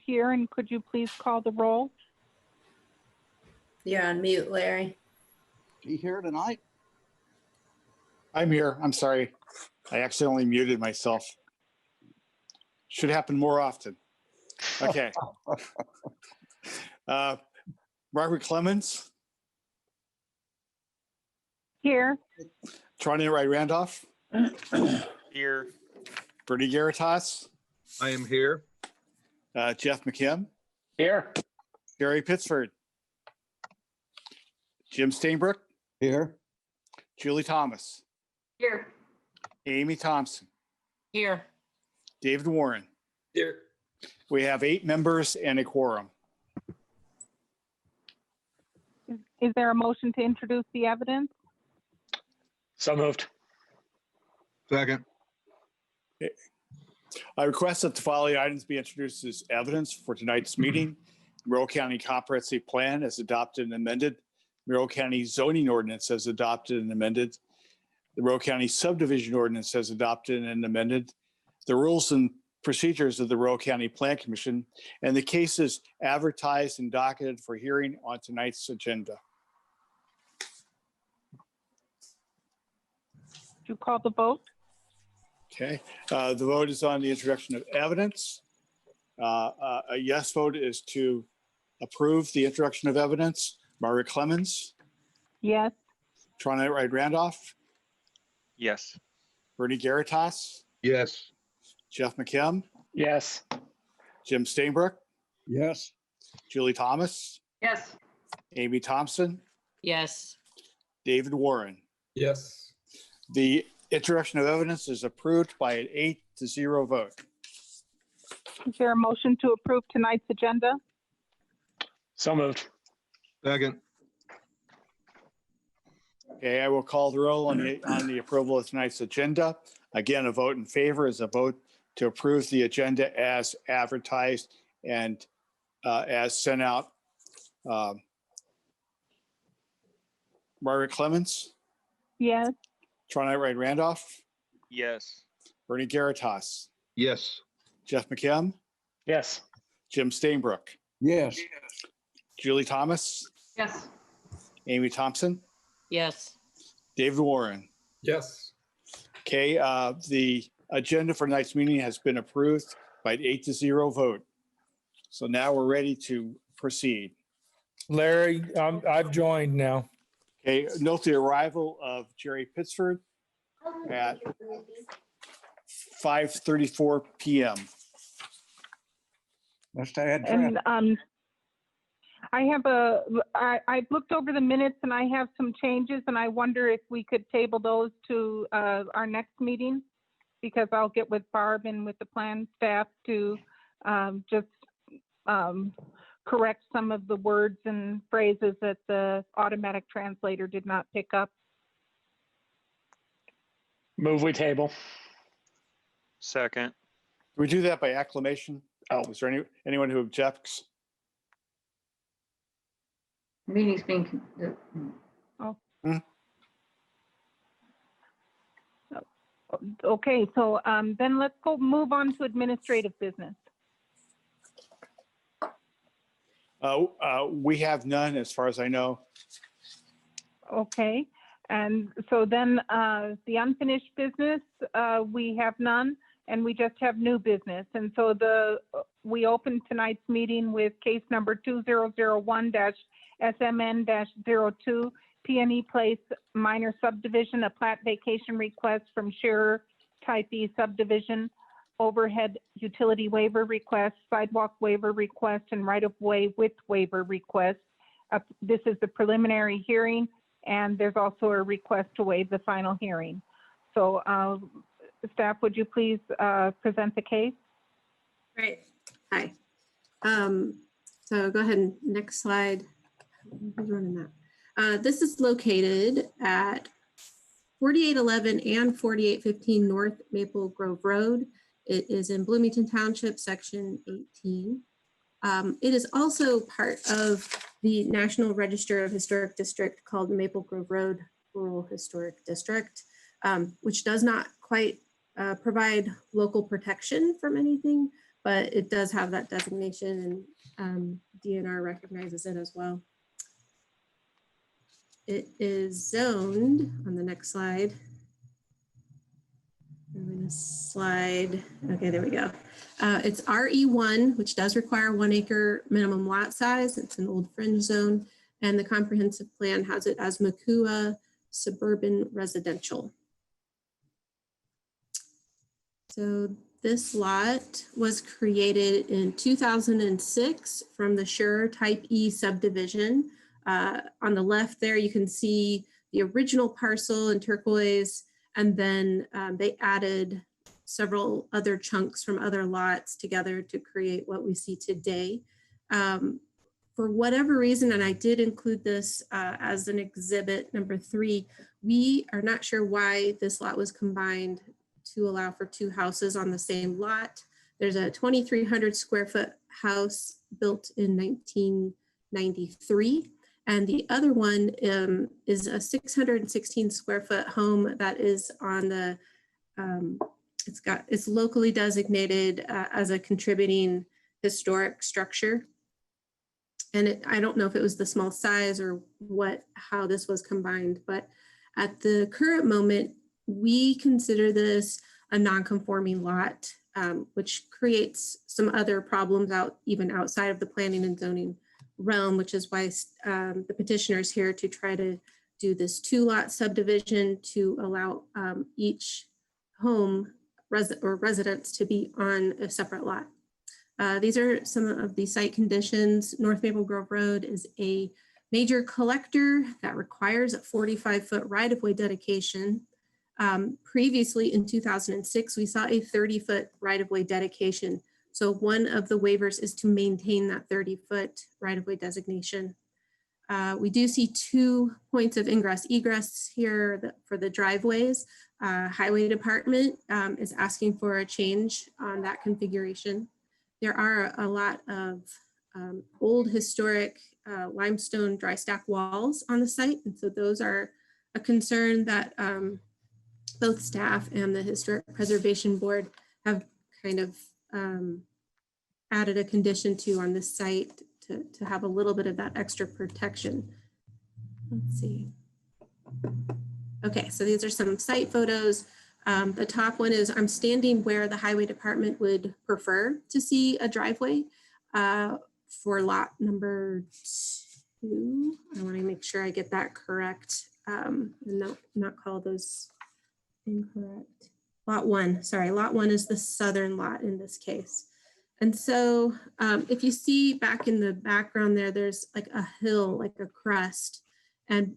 here, and could you please call the roll? You're on mute, Larry. Is he here tonight? I'm here. I'm sorry. I accidentally muted myself. Should happen more often. Okay. Margaret Clemens, Here. Trina Wright Randolph, Here. Bernie Garitas, I am here. Jeff McKim, Here. Gary Pittsford, Jim Stainbrook, Here. Julie Thomas, Here. Amy Thompson, Here. David Warren. Here. We have 8 members and a quorum. Is there a motion to introduce the evidence? So moved. Second. I request that the following items be introduced as evidence for tonight's meeting. Monroe County Comprehensive Plan as adopted and amended. Monroe County Zoning Ordinance as adopted and amended. The Monroe County Subdivision Ordinance as adopted and amended. The rules and procedures of the Monroe County Plan Commission, and the cases advertised and docketed for hearing on tonight's agenda. Would you call the vote? Okay, the vote is on the introduction of evidence. A yes vote is to approve the introduction of evidence. Margaret Clemens, Yes. Trina Wright Randolph, Yes. Bernie Garitas, Yes. Jeff McKim, Yes. Jim Stainbrook, Yes. Julie Thomas, Yes. Amy Thompson, Yes. David Warren. Yes. The introduction of evidence is approved by an 8-0 vote. Is there a motion to approve tonight's agenda? So moved. Second. Okay, I will call the roll on the approval of tonight's agenda. Again, a vote in favor is a vote to approve the agenda as advertised and as sent out. Margaret Clemens, Yes. Trina Wright Randolph, Yes. Bernie Garitas, Yes. Jeff McKim, Yes. Jim Stainbrook, Yes. Julie Thomas, Yes. Amy Thompson, Yes. David Warren. Yes. Okay, the agenda for tonight's meeting has been approved by an 8-0 vote. So now we're ready to proceed. Larry, I've joined now. Okay, note the arrival of Jerry Pittsford at 5:34 p.m. Must have had And traffic. I've looked over the minutes and I have some changes, and I wonder if we could table those to our next meeting, because I'll get with Barb and with the plan staff to just correct some of the words and phrases that the automatic translator did not pick up. Move we table. Second. Can we do that by acclamation? Oh. Is there anyone who objects? Meeting's being. Okay, so then let's move on to administrative business. We have none, as far as I know. Okay, and so then the unfinished business, we have none, and we just have new business. And so we open tonight's meeting with case number 2001-SMN-02, Peony Place minor subdivision, a plat vacation request from Shearer Type E subdivision, overhead utility waiver request, sidewalk waiver request, and right-of-way width waiver request. This is the preliminary hearing, and there's also a request to waive the final hearing. So staff, would you please present the case? Great. Hi. So go ahead and next slide. Who's running that? This is located at 4811 and 4815 North Maple Grove Road. It is in Bloomington Township, section 18. It is also part of the National Register of Historic District called Maple Grove Road Rural Historic District, which does not quite provide local protection from anything, but it does have that designation, and DNR recognizes it as well. It is zoned on the next slide. I'm going to slide. Okay, there we go. It's RE1, which does require 1 acre minimum lot size. It's an old fringe zone, and the comprehensive plan has it as Makua suburban residential. So this lot was created in 2006 from the Sure Type E subdivision. On the left there, you can see the original parcel in turquoise, and then they added several other chunks from other lots together to create what we see today. For whatever reason, and I did include this as an exhibit number 3, we are not sure why this lot was combined to allow for 2 houses on the same lot. There's a 2,300 square foot house built in 1993. And the other one is a 616 square foot home that is on the, it's locally designated as a contributing historic structure. And I don't know if it was the small size or how this was combined, but at the current moment, we consider this a non-conforming lot, which creates some other problems even outside of the planning and zoning realm, which is why the petitioner is here to try to do this 2-lot subdivision to allow each home or residence to be on a separate lot. These are some of the site conditions. North Maple Grove Road is a major collector that requires a 45-foot right-of-way dedication. Previously in 2006, we saw a 30-foot right-of-way dedication. So one of the waivers is to maintain that 30-foot right-of-way designation. We do see 2 points of ingress egress here for the driveways. Highway Department is asking for a change on that configuration. There are a lot of old historic limestone dry stack walls on the site. And so those are a concern that both staff and the Historic Preservation Board have kind of added a condition to on this site to have a little bit of that extra protection. Let's see. Okay, so these are some site photos. The top one is I'm standing where the Highway Department would prefer to see a driveway for lot number 2. I want to make sure I get that correct and not call those incorrect. Lot 1, sorry, lot 1 is the southern lot in this case. And so if you see back in the background there, there's like a hill, like a crest. And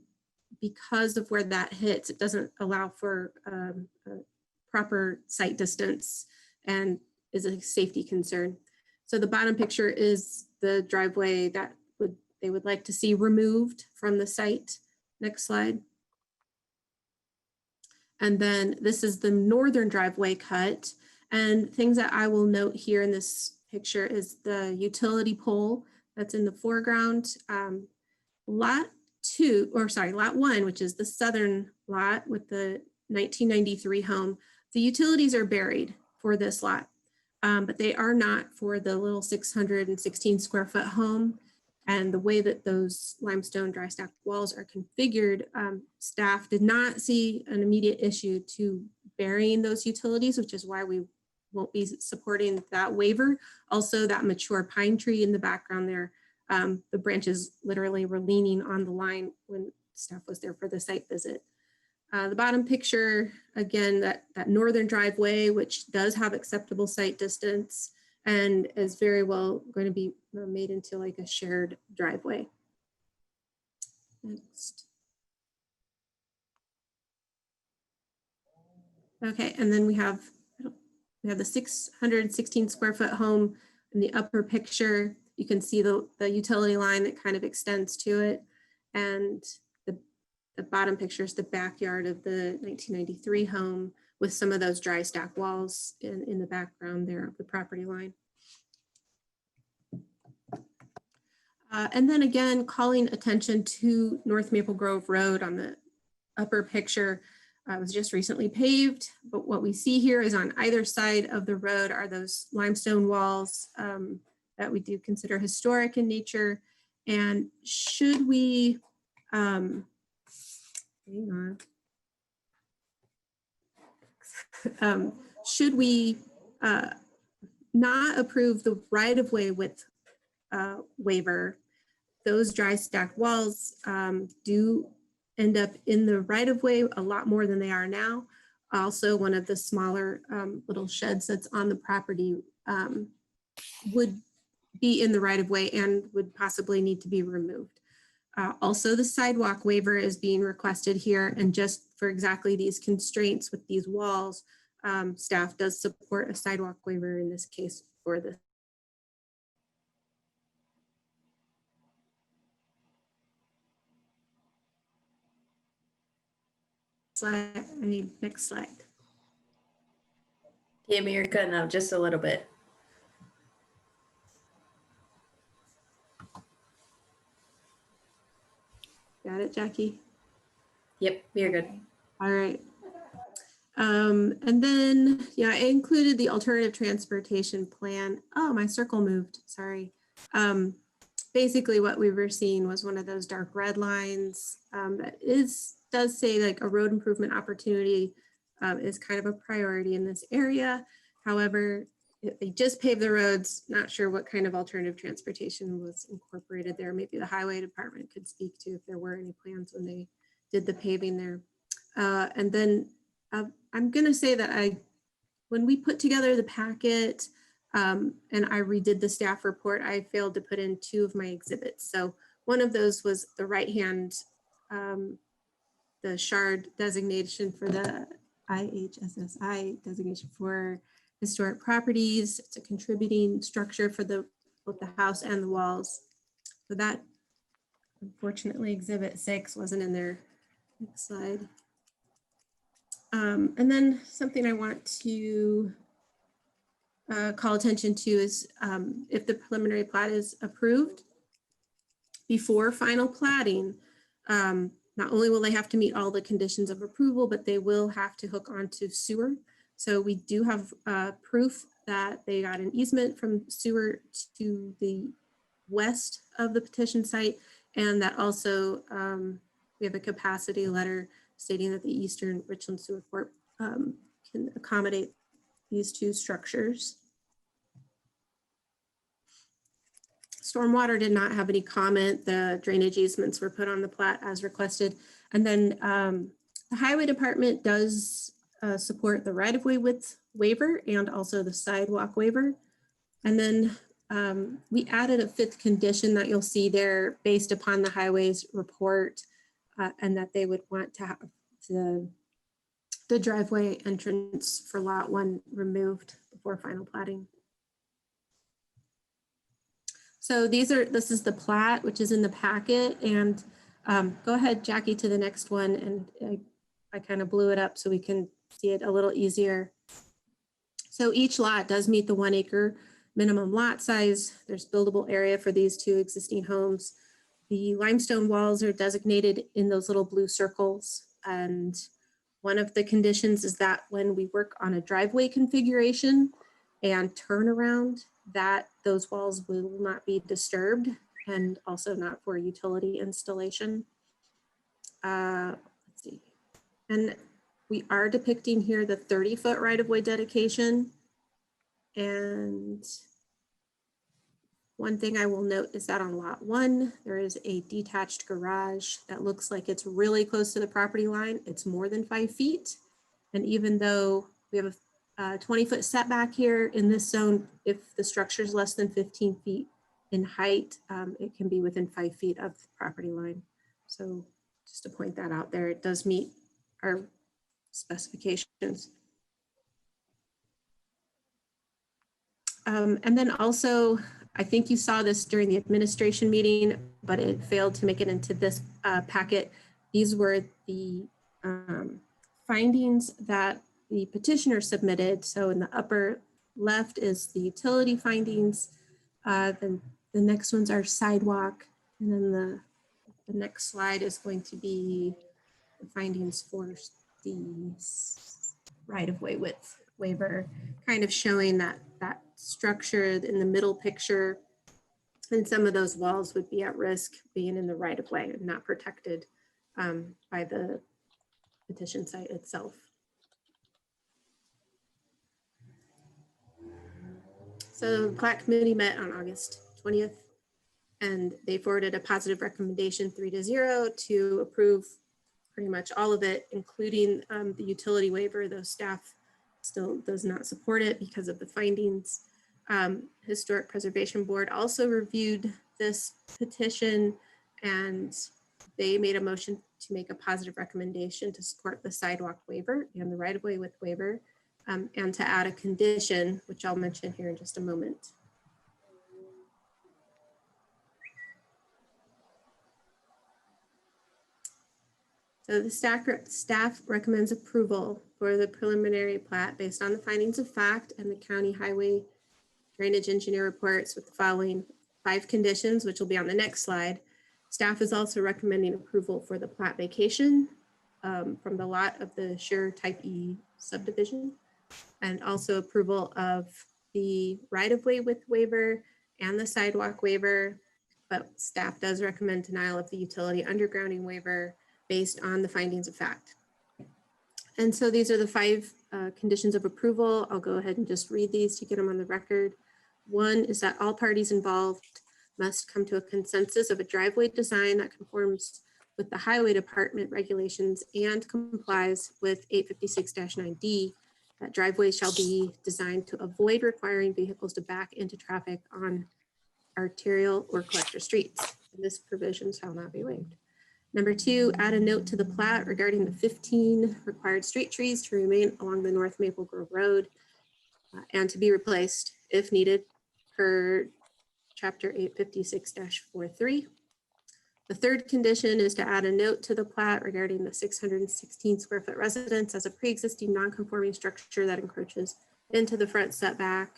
because of where that hits, it doesn't allow for a proper sight distance and is a safety concern. So the bottom picture is the driveway that they would like to see removed from the site. Next slide. And then this is the northern driveway cut. And things that I will note here in this picture is the utility pole that's in the foreground. Lot 1, which is the southern lot with the 1993 home, the utilities are buried for this lot, but they are not for the little 616 square foot home. And the way that those limestone dry stack walls are configured, staff did not see an immediate issue to burying those utilities, which is why we won't be supporting that waiver. Also, that mature pine tree in the background there, the branches literally were leaning on the line when staff was there for the site visit. The bottom picture, again, that northern driveway, which does have acceptable site distance and is very well going to be made into like a shared driveway. Next. Okay, and then we have the 616 square foot home in the upper picture. You can see the utility line that kind of extends to it. And the bottom picture is the backyard of the 1993 home with some of those dry stack walls in the background there of the property line. And then again, calling attention to North Maple Grove Road on the upper picture. was just recently paved, but what we see here is on either side of the road are those limestone walls that we do consider historic in nature. And should we, hang on. Should we not approve the right-of-way width waiver, those dry stack walls do end up in the right-of-way a lot more than they are now. Also, one of the smaller little sheds that's on the property would be in the right-of-way and would possibly need to be removed. Also, the sidewalk waiver is being requested here, and just for exactly these constraints with these walls, staff does support a sidewalk waiver in this case for the slide. I need next slide. Tammy, you're cutting out just a little bit. Got it, Jackie? Yep, you're good. All right. And then, yeah, I included the alternative transportation plan. Oh, my circle moved, sorry. Basically what we were seeing was one of those dark red lines that does say like a road improvement opportunity is kind of a priority in this area. However, if they just paved the roads, not sure what kind of alternative transportation was incorporated there. Maybe the highway department could speak to if there were any plans when they did the paving there. And then I'm gonna say that when we put together the packet and I redid the staff report, I failed to put in 2 of my exhibits. So one of those was the right-hand, the shard designation for the IHSSI designation for historic properties. It's a contributing structure for both the house and the walls. So that, unfortunately, exhibit 6 wasn't in there. Next slide. And then something I want to call attention to is if the preliminary plat is approved before final platting, not only will they have to meet all the conditions of approval, but they will have to hook onto sewer. So we do have proof that they got an easement from sewer to the west of the petition site, and that also we have a capacity letter stating that the Eastern Richland Sewer Corp can accommodate these 2 structures. Stormwater did not have any comment. The drainage easements were put on the plat as requested. And then the highway department does support the right-of-way width waiver and also the sidewalk waiver. And then we added a 5th condition that you'll see there based upon the highways report and that they would want to have the driveway entrance for lot 1 removed before final platting. So this is the plat, which is in the packet, and go ahead, Jackie, to the next one. And I kind of blew it up so we can see it a little easier. So each lot does meet the 1 acre minimum lot size. There's buildable area for these 2 existing homes. The limestone walls are designated in those little blue circles. And one of the conditions is that when we work on a driveway configuration and turnaround, that those walls will not be disturbed, and also not for utility installation. Let's see. And we are depicting here the 30-foot right-of-way dedication. And one thing I will note is that on lot 1, there is a detached garage that looks like it's really close to the property line. It's more than 5 feet. And even though we have a 20-foot setback here in this zone, if the structure is less than 15 feet in height, it can be within 5 feet of the property line. So just to point that out there, it does meet our specifications. And then also, I think you saw this during the administration meeting, but it failed to make it into this packet. These were the findings that the petitioner submitted. So in the upper left is the utility findings. Then the next ones are sidewalk. And then the next slide is going to be the findings for the right-of-way width waiver, kind of showing that structure in the middle picture. And some of those walls would be at risk being in the right-of-way and not protected by the petition site itself. So the plat committee met on August 20th, and they forwarded a positive recommendation 3-0 to approve pretty much all of it, including the utility waiver, though staff still does not support it because of the findings. Historic Preservation Board also reviewed this petition, and they made a motion to make a positive recommendation to support the sidewalk waiver and the right-of-way width waiver, and to add a condition, which I'll mention here in just a moment. So the staff recommends approval for the preliminary plat based on the findings of fact and the county highway drainage engineer reports with the following 5 conditions, which will be on the next slide. Staff is also recommending approval for the plat vacation from the lot of the Sure Type E subdivision, and also approval of the right-of-way width waiver and the sidewalk waiver, but staff does recommend denial of the utility undergrounding waiver based on the findings of fact. And so these are the 5 conditions of approval. I'll go ahead and just read these to get them on the record. 1 is that all parties involved must come to a consensus of a driveway design that conforms with the highway department regulations and complies with 856-9D. That driveway shall be designed to avoid requiring vehicles to back into traffic on arterial or collector streets. And this provision shall not be waived. Number 2, add a note to the plat regarding the 15 required street trees to remain along the North Maple Grove Road and to be replaced if needed per chapter 856-43. The 3rd condition is to add a note to the plat regarding the 616 square foot residence as a pre-existing non-conforming structure that encroaches into the front setback.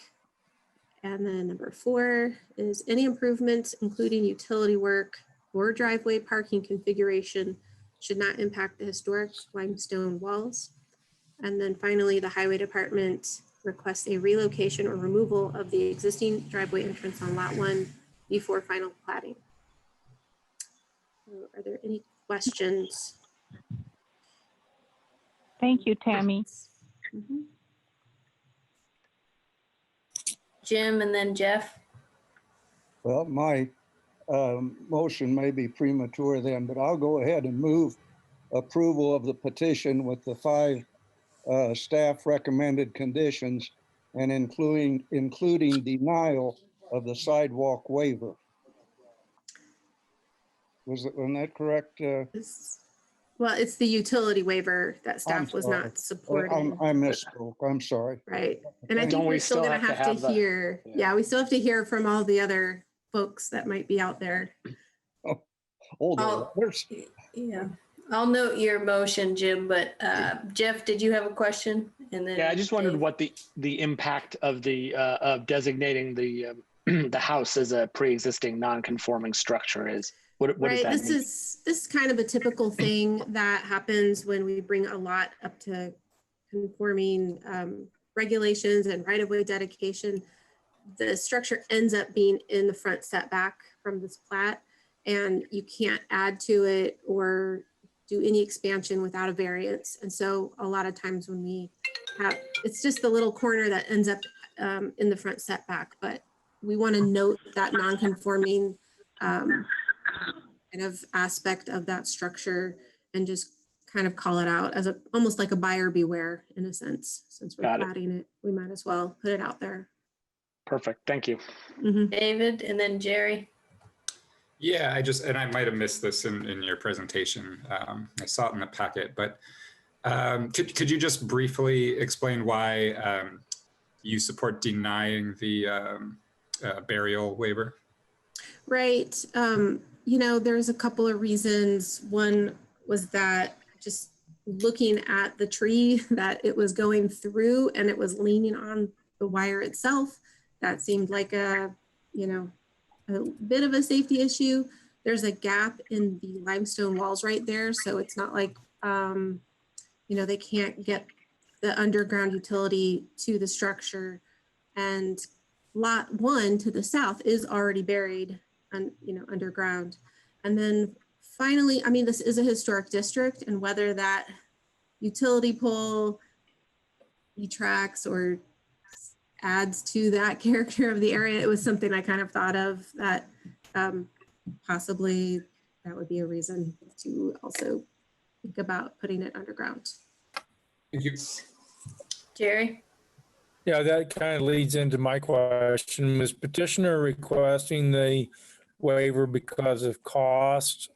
And then number 4 is any improvements, including utility work or driveway parking configuration, should not impact the historic limestone walls. And then finally, the highway department requests a relocation or removal of the existing driveway entrance on lot 1 before final platting. So are there any questions? Thank you, Tammy. Jim and then Jeff. Well, my motion may be premature then, but I'll go ahead and move approval of the petition with the 5 staff recommended conditions and including denial of the sidewalk waiver. Wasn't that correct? Well, it's the utility waiver that staff was not supporting. I misspoke. I'm sorry. Right. And I think Don't we we're still still gonna have to have have to the- hear, yeah, we still have to hear from all the other folks that might be out there. Hold Oh. on. Yeah, I'll note your motion, Jim, but Jeff, did you have a question? And then Yeah, I just wondered Dave. what the impact of the of designating the the house as a pre-existing non-conforming structure is. What does Right, that this mean? is kind of a typical thing that happens when we bring a lot up to conforming regulations and right-of-way dedication. The structure ends up being in the front setback from this plat, and you can't add to it or do any expansion without a variance. And so a lot of times when we have, it's just the little corner that ends up in the front setback, but we want to note that non-conforming kind of aspect of that structure and just kind of call it out as almost like a buyer beware in a sense. Since we're Got it. platting it, we might as well put it out there. Perfect. Thank you. David and then Jerry. Yeah, and I might have missed this in your presentation. I saw it in the packet, but could you just briefly explain why you support denying the burial waiver? Right. There's a couple of reasons. One was that just looking at the tree that it was going through and it was leaning on the wire itself, that seemed like a bit of a safety issue. There's a gap in the limestone walls right there. So it's not like they can't get the underground utility to the structure. And lot 1 to the south is already buried underground. And then finally, I mean, this is a historic district, and whether that utility pole detracts or adds to that character of the area, it was something I kind of thought of that possibly that would be a reason to also think about putting it underground. Thank you. Jerry? Yeah, that kind of leads into my question. Was petitioner requesting the waiver because of cost?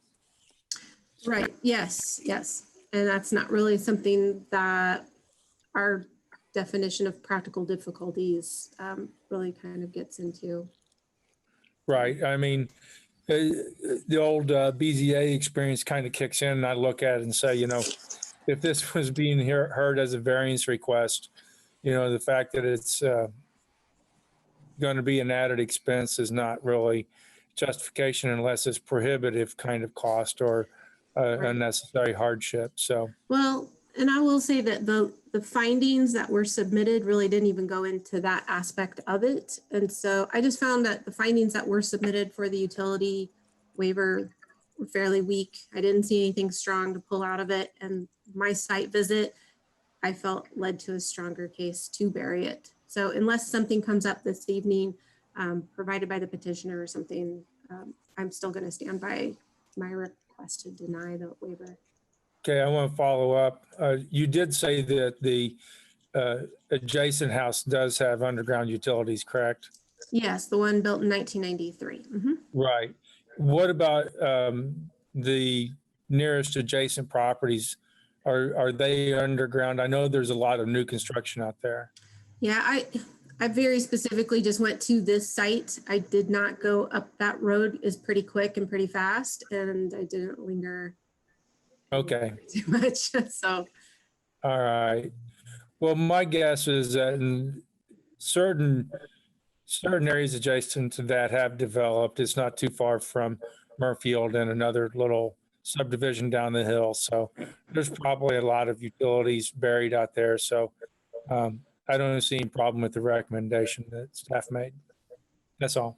Right, yes. And that's not really something that our definition of practical difficulties really kind of gets into. Right. I mean, the old BZA experience kind of kicks in, and I look at it and say, if this was being heard as a variance request, the fact that it's going to be an added expense is not really justification unless it's prohibitive kind of cost or Right. unnecessary hardship. So, well, and I will say that the findings that were submitted really didn't even go into that aspect of it. And so I just found that the findings that were submitted for the utility waiver were fairly weak. I didn't see anything strong to pull out of it. And my site visit, I felt led to a stronger case to bury it. So unless something comes up this evening, provided by the petitioner or something, I'm still going to stand by my request to deny the waiver. okay, I want to follow up. You did say that the adjacent house does have underground utilities, correct? Yes, the one built in 1993. Right. What about the nearest adjacent properties? Are they underground? I know there's a lot of new construction out there. Yeah, I very specifically just went to this site. I did not go up that road. Is pretty quick and pretty fast, and I didn't linger Okay. too much. So, All right. Well, my guess is that in certain areas adjacent to that have developed. It's not too far from Murfield and another little subdivision down the hill. So there's probably a lot of utilities buried out there. So I don't see any problem with the recommendation that staff made. That's all.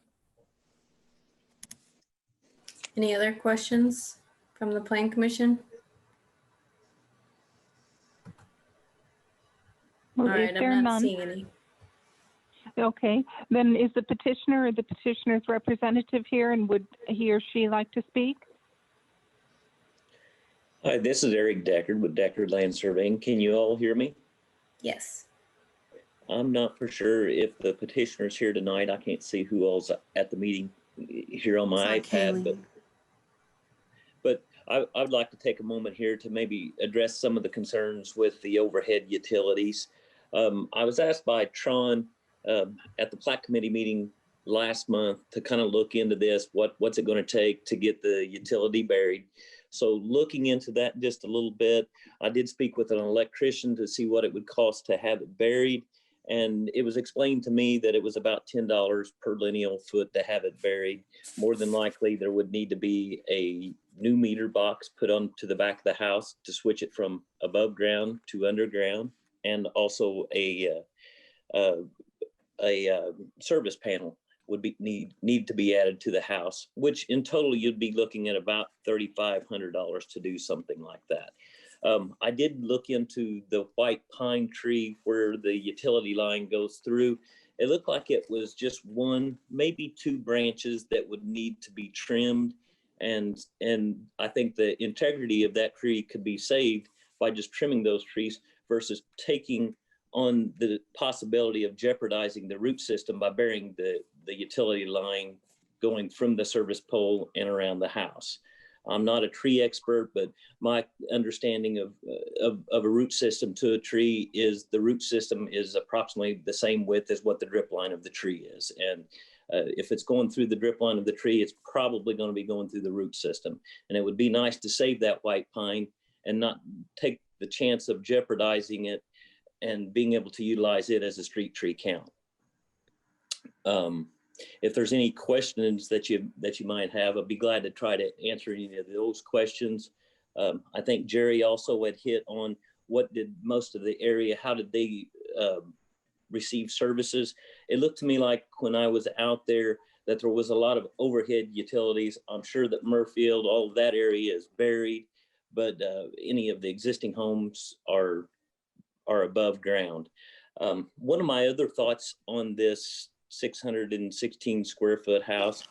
Any other questions from the Plan Commission? Well, All is right, there I'm not none? seeing any. Okay, then is the petitioner or the petitioner's representative here, and would he or she like to speak? Hi, this is Eric Deckard with Deckard Land Surveying. Can you all hear me? Yes. I'm not for sure if the petitioner's here tonight. I can't see who all's at the meeting here on my iPad, but I'd like to take a moment here to maybe address some of the concerns with the overhead utilities. I was asked by Tron at the Plat Committee meeting last month to kind of look into this. What's it going to take to get the utility buried? So looking into that just a little bit, I did speak with an electrician to see what it would cost to have it buried. And it was explained to me that it was about $10 per lineal foot to have it buried. More than likely, there would need to be a new meter box put onto the back of the house to switch it from above ground to underground, and also a service panel would need to be added to the house, which in total you'd be looking at about $3,500 to do something like that. I did look into the white pine tree where the utility line goes through. It looked like it was just one, maybe two branches that would need to be trimmed. And I think the integrity of that tree could be saved by just trimming those trees versus taking on the possibility of jeopardizing the root system by burying the utility line going from the service pole and around the house. I'm not a tree expert, but my understanding of a root system to a tree is the root system is approximately the same width as what the drip line of the tree is. And if it's going through the drip line of the tree, it's probably going to be going through the root system. And it would be nice to save that white pine and not take the chance of jeopardizing it and being able to utilize it as a street tree count. If there's any questions that you might have, I'd be glad to try to answer any of those questions. I think Jerry also had hit on what did most of the area, how did they receive services? It looked to me like when I was out there that there was a lot of overhead utilities. I'm sure that Murfield, all of that area is buried, but any of the existing homes are above ground. One of my other thoughts on this 616 square foot house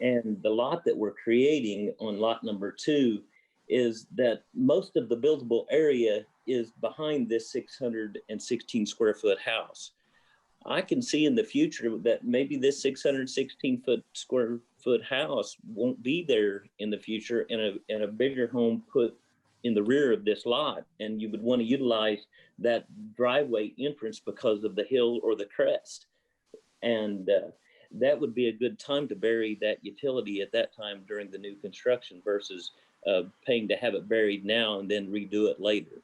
and the lot that we're creating on lot number 2 is that most of the buildable area is behind this 616 square foot house. I can see in the future that maybe this 616 square foot house won't be there in the future, and a bigger home put in the rear of this lot, and you would want to utilize that driveway entrance because of the hill or the crest. And that would be a good time to bury that utility at that time during the new construction versus paying to have it buried now and then redo it later.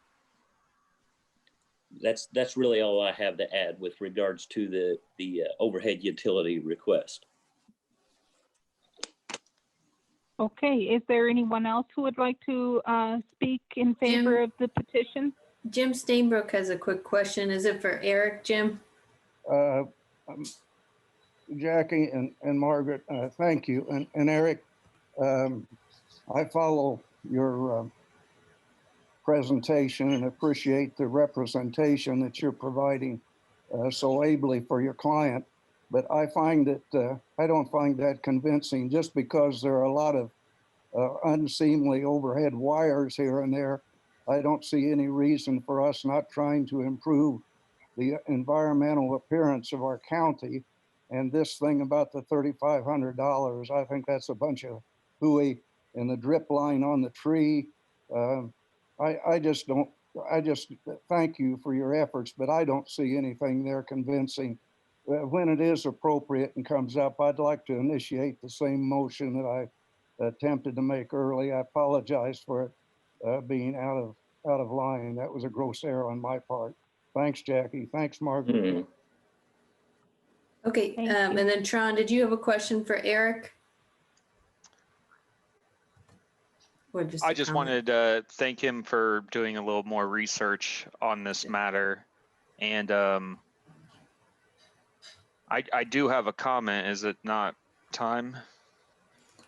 That's really all I have to add with regards to the overhead utility request. Okay, is there anyone else who would like to speak in favor of the petition? Jim Stainbrook has a quick question. Is it for Eric, Jim? Jackie and Margaret, thank you. And Eric, I follow your presentation and appreciate the representation that you're providing so ably for your client. But I find that I don't find that convincing just because there are a lot of unseemly overhead wires here and there. I don't see any reason for us not trying to improve the environmental appearance of our county. And this thing about the $3,500, I think that's a bunch of hooey. And the drip line on the tree, I just thank you for your efforts, but I don't see anything there convincing. When it is appropriate and comes up, I'd like to initiate the same motion that I attempted to make early. I apologize for it being out of line. That was a gross error on my part. Thanks, Jackie. Thanks, Margaret. Mm-hmm. Okay, and then Tron, did you have a question for Eric? Or just I a just comment? wanted to thank him for doing a little more research on this matter. And I do have a comment. Is it not time?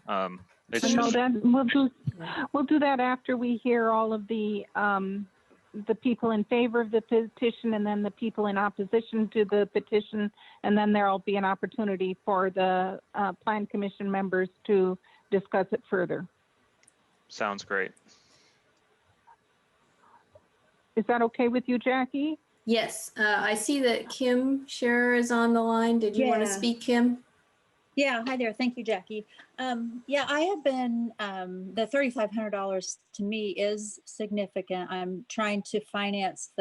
It's No, just, that we'll do that after we hear all of the people in favor of the petition and then the people in opposition to the petition, and then there'll be an opportunity for the Plan Commission members to discuss it further. sounds great. Is that okay with you, Jackie? Yes, I see that Kim Scherer is on the line. Did you want to Yeah. speak, Kim? Yeah, hi there. Thank you, Jackie. Yeah, I have been, the $3,500 to me is significant. I'm trying to finance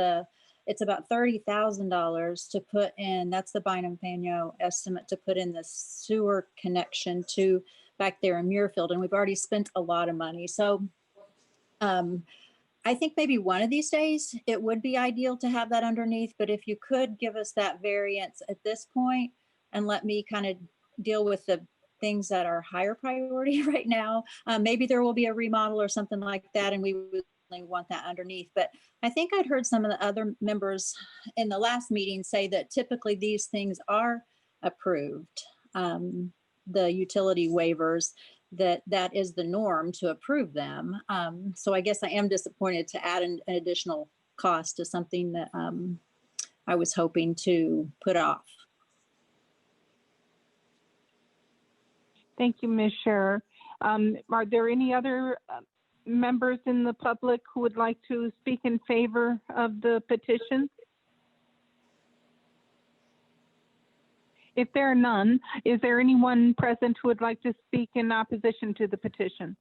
it's about $30,000 to put in, that's the Bynum-Faneuil estimate, to put in the sewer connection to back there in Muirfield. And we've already spent a lot of money. So I think maybe one of these days it would be ideal to have that underneath. But if you could give us that variance at this point and let me kind of deal with the things that are higher priority right now. Maybe there will be a remodel or something like that, and we would want that underneath. But I think I'd heard some of the other members in the last meeting say that typically these things are approved. The utility waivers, that is the norm to approve them. So I guess I am disappointed to add an additional cost to something that I was hoping to put off. Thank you, Ms. Scherer. Are there any other members in the public who would like to speak in favor of the petition? If there are none, is there anyone present who would like to speak in opposition to the petition?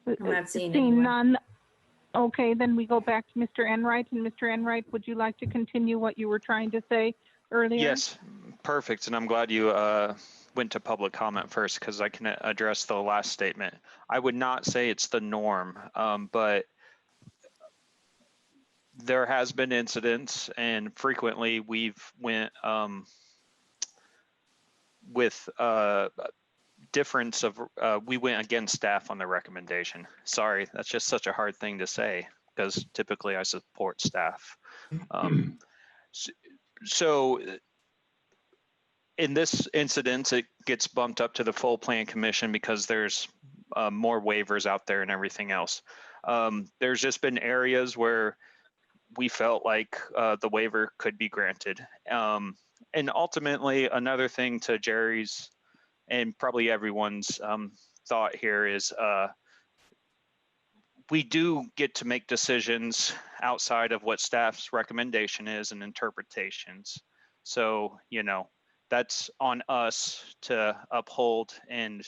I'm not seeing Seeing anyone. none. Okay, then we go back to Mr. Enright. And Mr. Enright, would you like to continue what you were trying to say earlier? Yes, perfect. And I'm glad you went to public comment first, because I can address the last statement. I would not say it's the norm, but there has been incidents, and frequently we've went with difference of, we went against staff on the recommendation. Sorry, that's just such a hard thing to say because typically I support staff. So in this incident, it gets bumped up to the full plan commission because there's more waivers out there and everything else. There's just been areas where we felt like the waiver could be granted. And ultimately, another thing to Jerry's and probably everyone's thought here is we do get to make decisions outside of what staff's recommendation is and interpretations. So, you know, that's on us to uphold, and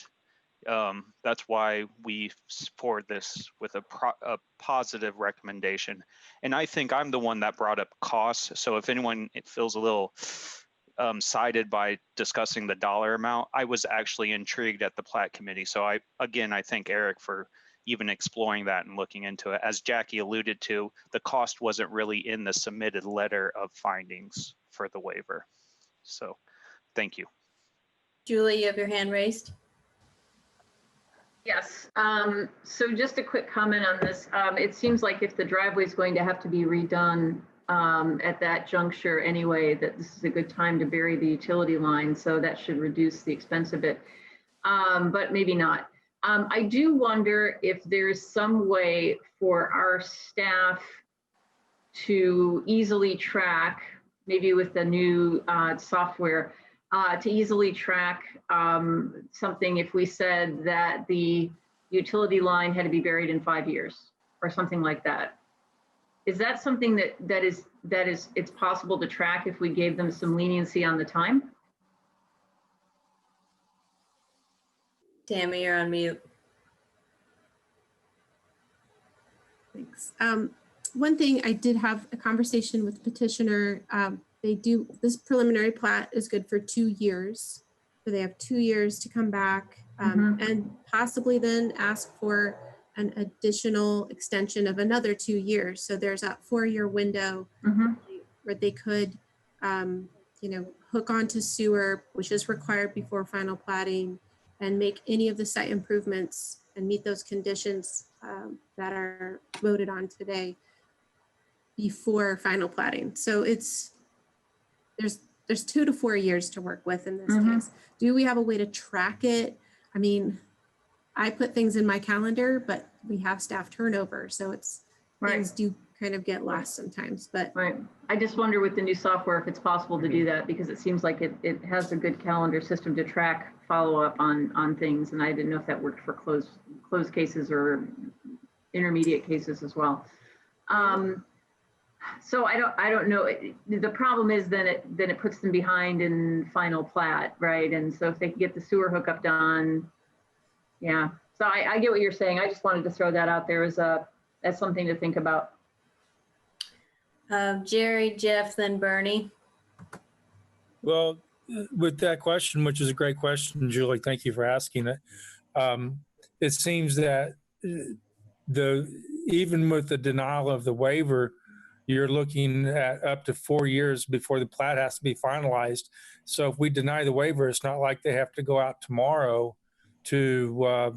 that's why we support this with a positive recommendation. And I think I'm the one that brought up costs. So if anyone feels a little sided by discussing the dollar amount, I was actually intrigued at the plat committee. So I thank Eric for even exploring that and looking into it. As Jackie alluded to, the cost wasn't really in the submitted letter of findings for the waiver. So thank you. Julie, you have your hand raised. Yes. So just a quick comment on this. It seems like if the driveway is going to have to be redone at that juncture anyway, that this is a good time to bury the utility line. So that should reduce the expense a bit, but maybe not. I do wonder if there's some way for our staff to easily track, maybe with the new software, to easily track something if we said that the utility line had to be buried in 5 years or something like that. Is that something that is it's possible to track if we gave them some leniency on the time? Tammy, you're on mute. Thanks. One thing, I did have a conversation with the petitioner. This preliminary plat is good for 2 years. So they have 2 years to come back and possibly then ask for an additional extension of another 2 years. So there's that 4-year window where they could, hook onto sewer, which is required before final platting, and make any of the site improvements and meet those conditions that are voted on today before final platting. So there's 2 to 4 years to work with in this case. Do we have a way to track it? I mean, I put things in my calendar, but we have staff turnover, so things do kind of get lost sometimes. But I just wonder with the new software if it's possible to do that, because it seems like it has a good calendar system to track follow up on things, and I didn't know if that worked for closed cases or intermediate cases as well. So I don't know. The problem is then it puts them behind in final plat, right? And so if they can get the sewer hookup done, yeah. So I get what you're saying. I just wanted to throw that out there as something to think about. Jerry, Jeff, then Bernie. Well, with that question, which is a great question, Julie, thank you for asking it. It seems that even with the denial of the waiver, you're looking at up to 4 years before the plat has to be finalized. So if we deny the waiver, it's not like they have to go out tomorrow to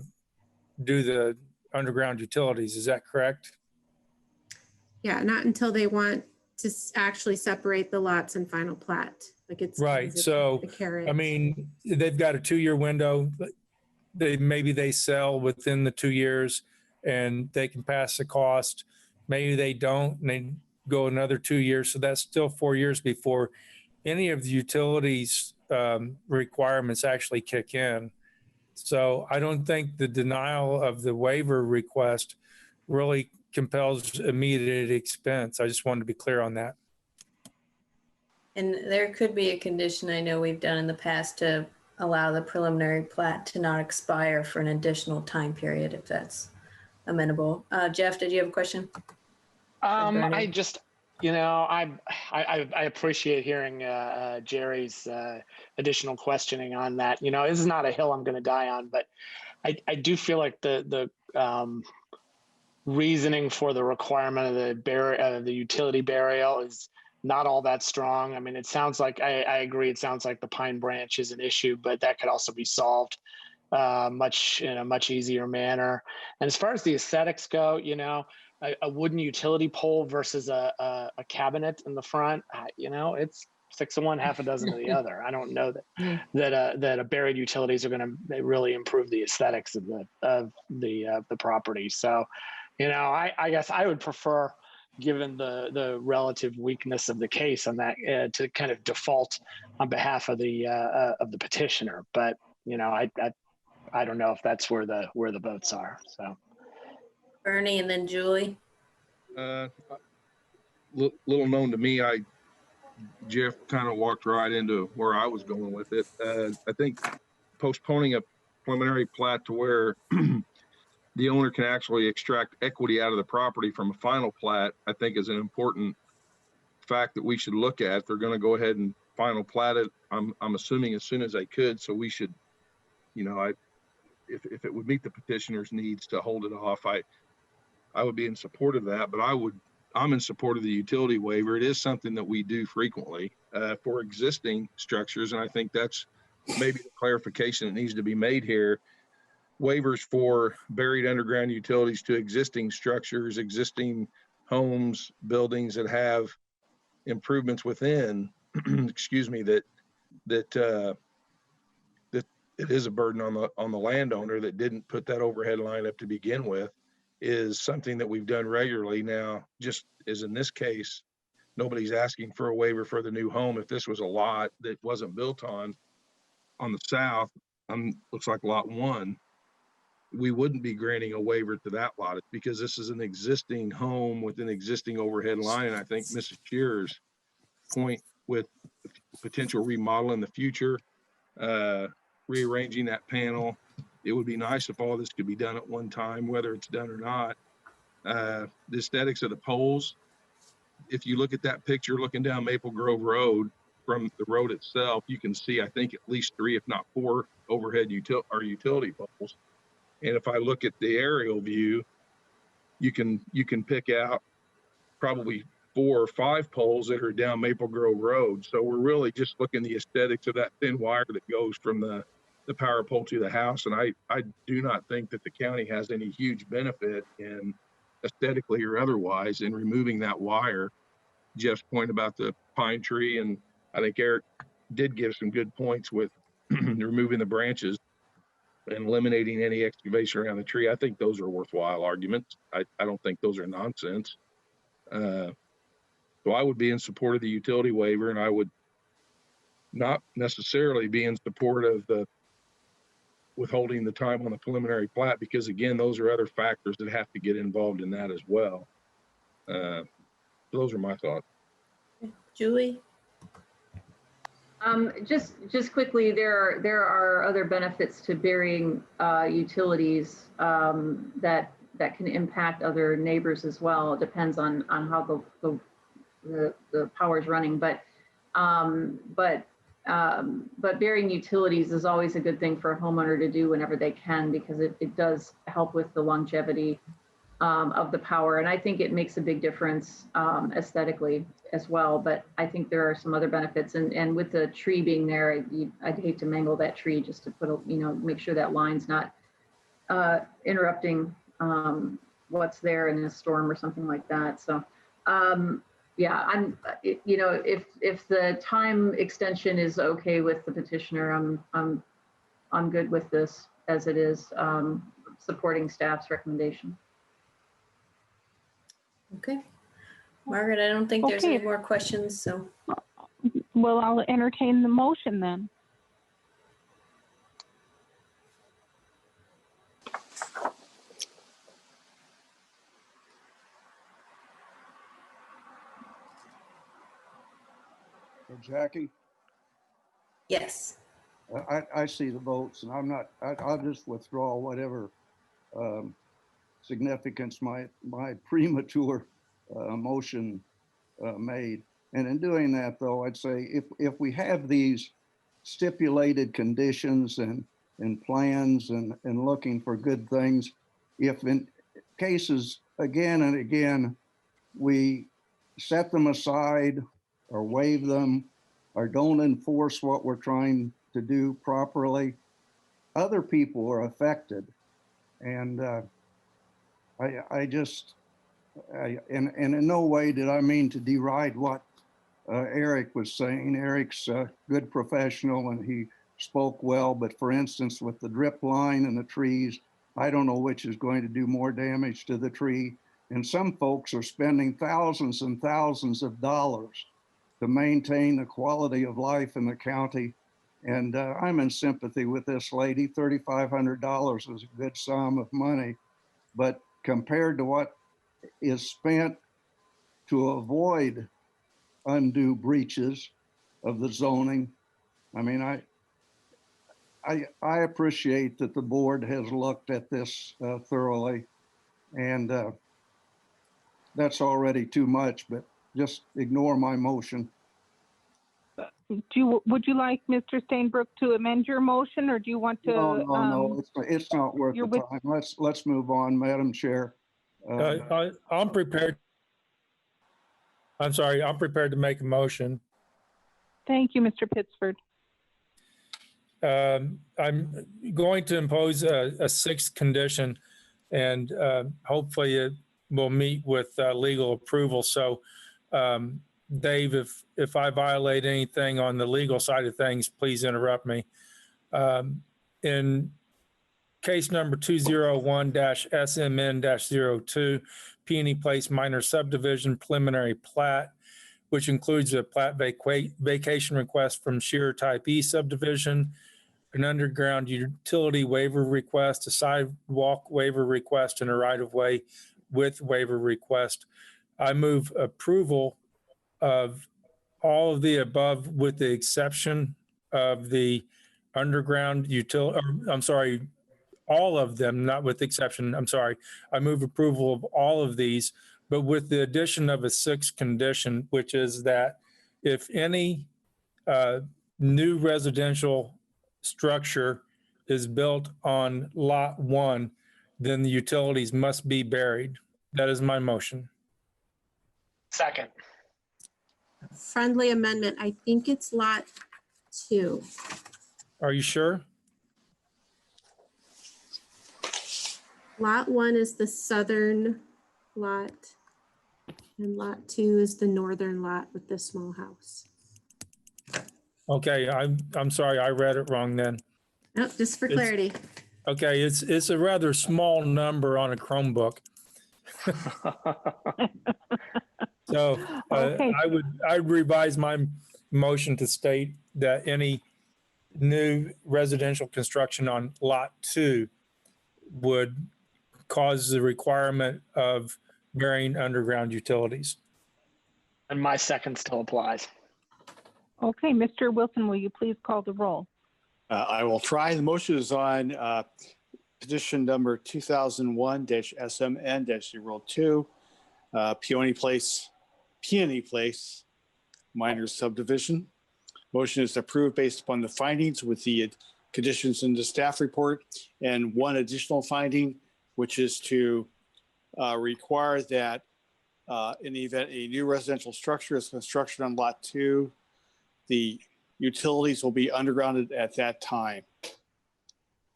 do the underground utilities. Is that correct? yeah, not until they want to actually separate the lots in final plat. Like it's right. So, I mean, they've got a 2-year window. Maybe they sell within the 2 years and they can pass the cost. Maybe they don't, and they go another 2 years. So that's still 4 years before any of the utilities requirements actually kick in. So I don't think the denial of the waiver request really compels immediate expense. I just wanted to be clear on that. And there could be a condition I know we've done in the past to allow the preliminary plat to not expire for an additional time period, if that's amenable. Jeff, did you have a question? I just, I appreciate hearing Jerry's additional questioning on that. This is not a hill I'm going to die on, but I do feel like the reasoning for the requirement of the utility burial is not all that strong. I mean, it sounds like, I agree, it sounds like the pine branch is an issue, but that could also be solved in a much easier manner. And as far as the aesthetics go, you know, a wooden utility pole versus a cabinet in the front, you know, it's 6 of one, half a dozen of the other. I don't know that a buried utilities are going to really improve the aesthetics of the property. So, you know, I guess I would prefer, given the relative weakness of the case on that, to kind of default on behalf of the petitioner. But you know, I don't know if that's where the votes are. So, Bernie and then Julie. Little known to me, Jeff kind of walked right into where I was going with it. I think postponing a preliminary plat to where the owner can actually extract equity out of the property from a final plat, I think is an important fact that we should look at. They're going to go ahead and final plat it. I'm assuming as soon as they could. So we should, you know, if it would meet the petitioner's needs to hold it off, I would be in support of that. But I'm in support of the utility waiver. It is something that we do frequently for existing structures, and I think that's maybe the clarification that needs to be made here. Waivers for buried underground utilities to existing structures, existing homes, buildings that have improvements within, excuse me, that it is a burden on the landowner that didn't put that overhead line up to begin with, is something that we've done regularly. Now, just as in this case, nobody's asking for a waiver for the new home. If this was a lot that wasn't built on the south, looks like lot 1, we wouldn't be granting a waiver to that lot. It's because this is an existing home with an existing overhead line. And I think Mrs. Shearer's point with potential remodel in the future, rearranging that panel, it would be nice if all this could be done at one time, whether it's done or not. The aesthetics of the poles, if you look at that picture looking down Maple Grove Road from the road itself, you can see, I think, at least 3, if not 4 overhead utility poles. And if I look at the aerial view, you can pick out probably 4 or 5 poles that are down Maple Grove Road. So we're really just looking at the aesthetics of that thin wire that goes from the power pole to the house. And I do not think that the county has any huge benefit in aesthetically or otherwise in removing that wire. Jeff's point about the pine tree, and I think Eric did give some good points with removing the branches and eliminating any excavation around the tree. I think those are worthwhile arguments. I don't think those are nonsense. So I would be in support of the utility waiver, and I would not necessarily be in support of the withholding the time on the preliminary plat, because again, those are other factors that have to get involved in that as well. Those are my thoughts. Julie? Just quickly, there are other benefits to burying utilities that can impact other neighbors as well. It depends on how the power is running, but burying utilities is always a good thing for a homeowner to do whenever they can, because it does help with the longevity of the power. And I think it makes a big difference aesthetically as well. But I think there are some other benefits. And with the tree being there, I'd hate to mangle that tree just to put make sure that line's not interrupting what's there in a storm or something like that. So yeah, if the time extension is okay with the petitioner, I'm good with this as it is, supporting staff's recommendation. Okay. Margaret, I don't think there's any more questions, so. Well, I'll entertain the motion then. Jackie? Yes. I see the votes, and I'll just withdraw whatever significance my premature motion made. And in doing that, though, I'd say if we have these stipulated conditions and plans and looking for good things, if in cases again and again we set them aside or waive them or don't enforce what we're trying to do properly, other people are affected. And and in no way did I mean to deride what Eric was saying. Eric's a good professional and he spoke well, but for instance, with the drip line and the trees, I don't know which is going to do more damage to the tree. And some folks are spending thousands and thousands of dollars to maintain the quality of life in the county. And I'm in sympathy with this lady. $3,500 is a good sum of money, but compared to what is spent to avoid undue breaches of the zoning, I mean, I appreciate that the board has looked at this thoroughly, and that's already too much, but just ignore my motion. Would you like Mr. Stainbrook to amend your motion, or do you want to? No, it's not worth the time. Let's move on, Madam Chair. I'm prepared. I'm sorry, I'm prepared to make a motion. Thank you, Mr. Pittsford. I'm going to impose a sixth condition, and hopefully it will meet with legal approval. So, Dave, if I violate anything on the legal side of things, please interrupt me. In case number 201-SMN-02, Peony Place Minor Subdivision Preliminary Plat, which includes a plat vacation request from Shearer Type E subdivision, an underground utility waiver request, a sidewalk waiver request, and a right-of-way with waiver request. I move approval of all of the above with the exception of the underground utility, I'm sorry, all of them, not with exception, I'm sorry. I move approval of all of these, but with the addition of a sixth condition, which is that if any new residential structure is built on lot 1, then the utilities must be buried. That is my motion. Second. Friendly amendment. I think it's lot 2. Are you sure? Lot 1 is the southern lot, and lot 2 is the northern lot with the small house. Okay, I'm sorry, I read it wrong then. Nope, just for clarity. Okay, it's a rather small number on a Chromebook. So Okay. I'd revise my motion to state that any new residential construction on lot 2 would cause the requirement of burying underground utilities. And my second still applies. Okay, Mr. Wilson, will you please call the roll? I will try. The motion is on petition number 2001-SMN-02, Peony Place Minor Subdivision. Motion is approved based upon the findings with the conditions in the staff report, and one additional finding, which is to require that in the event a new residential structure is constructed on lot 2, the utilities will be undergrounded at that time. Does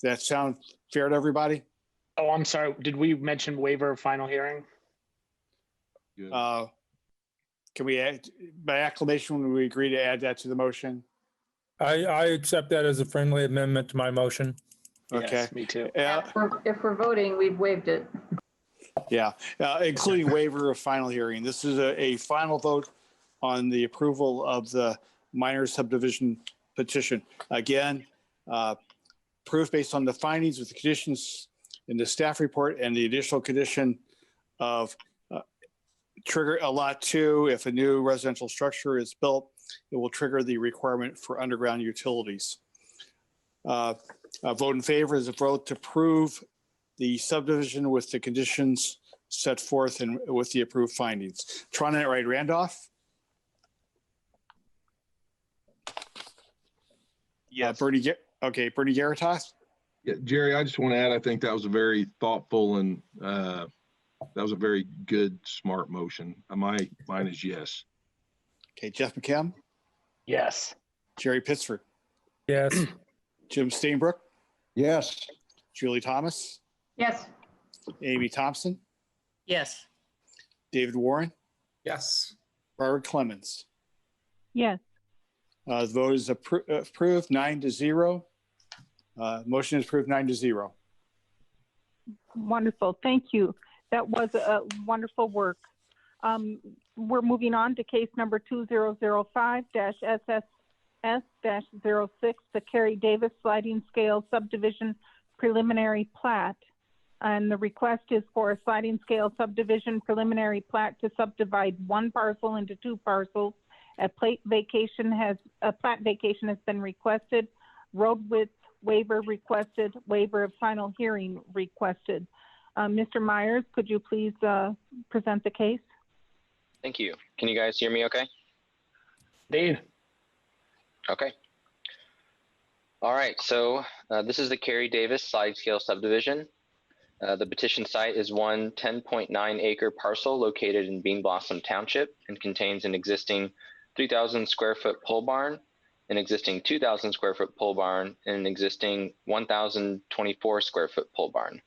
that sound fair to everybody? Oh, I'm sorry. Did we mention waiver of final hearing? Good. Can we add, by acclamation, when we agree to add that to the motion? I accept that as a friendly amendment to my motion. Okay. Yes, me too. If we're voting, we've waived it. Yeah, including waiver of final hearing. This is a final vote on the approval of the minor subdivision petition. Again, proof based on the findings with the conditions in the staff report and the additional condition of trigger a lot 2. If a new residential structure is built, it will trigger the requirement for underground utilities. A vote in favor is a vote to approve the subdivision with the conditions set forth and with the approved findings. Tron Wright Randolph? Yes. Bernie Garitas? Yeah, Jerry, I just want to add, I think that was a very thoughtful and that was a very good, smart motion. Mine is yes. Okay, Jeff McKim? Yes. Jerry Pittsford? Yes. Jim Stainbrook? Yes. Julie Thomas, Yes. Amy Thompson, Yes. David Warren, Yes. Barbara Clemens. Yes. The vote is approved 9-0. Motion is approved 9-0. Wonderful. Thank you. That was a wonderful work. We're moving on to case number 2005-SSS-06, the Carrie Davis Sliding Scale Subdivision Preliminary Plat. And the request is for a sliding scale subdivision preliminary plat to subdivide one parcel into two parcels. A plat vacation has been requested. Road width waiver requested. Waiver of final hearing requested. Mr. Myers, could you please present the case? Thank you. Can you guys hear me okay? Dave. Okay. All right, so this is the Carrie Davis slide scale subdivision. The petition site is one 10.9 acre parcel located in Bean Blossom Township and contains an existing 3,000 square foot pole barn, an existing 2,000 square foot pole barn, and an existing 1,024 square foot pole barn.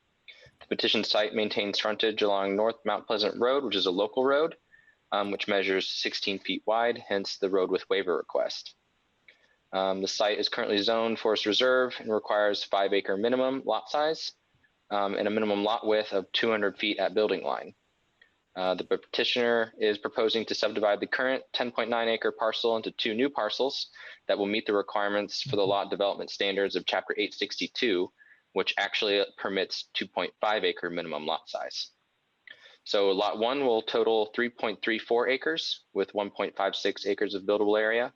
The petition site maintains frontage along North Mount Pleasant Road, which is a local road, which measures 16 feet wide, hence the road with waiver request. The site is currently zoned forest reserve and requires 5 acre minimum lot size and a minimum lot width of 200 feet at building line. The petitioner is proposing to subdivide the current 10.9 acre parcel into 2 new parcels that will meet the requirements for the lot development standards of Chapter 862, which actually permits 2.5 acre minimum lot size. So lot 1 will total 3.34 acres with 1.56 acres of buildable area.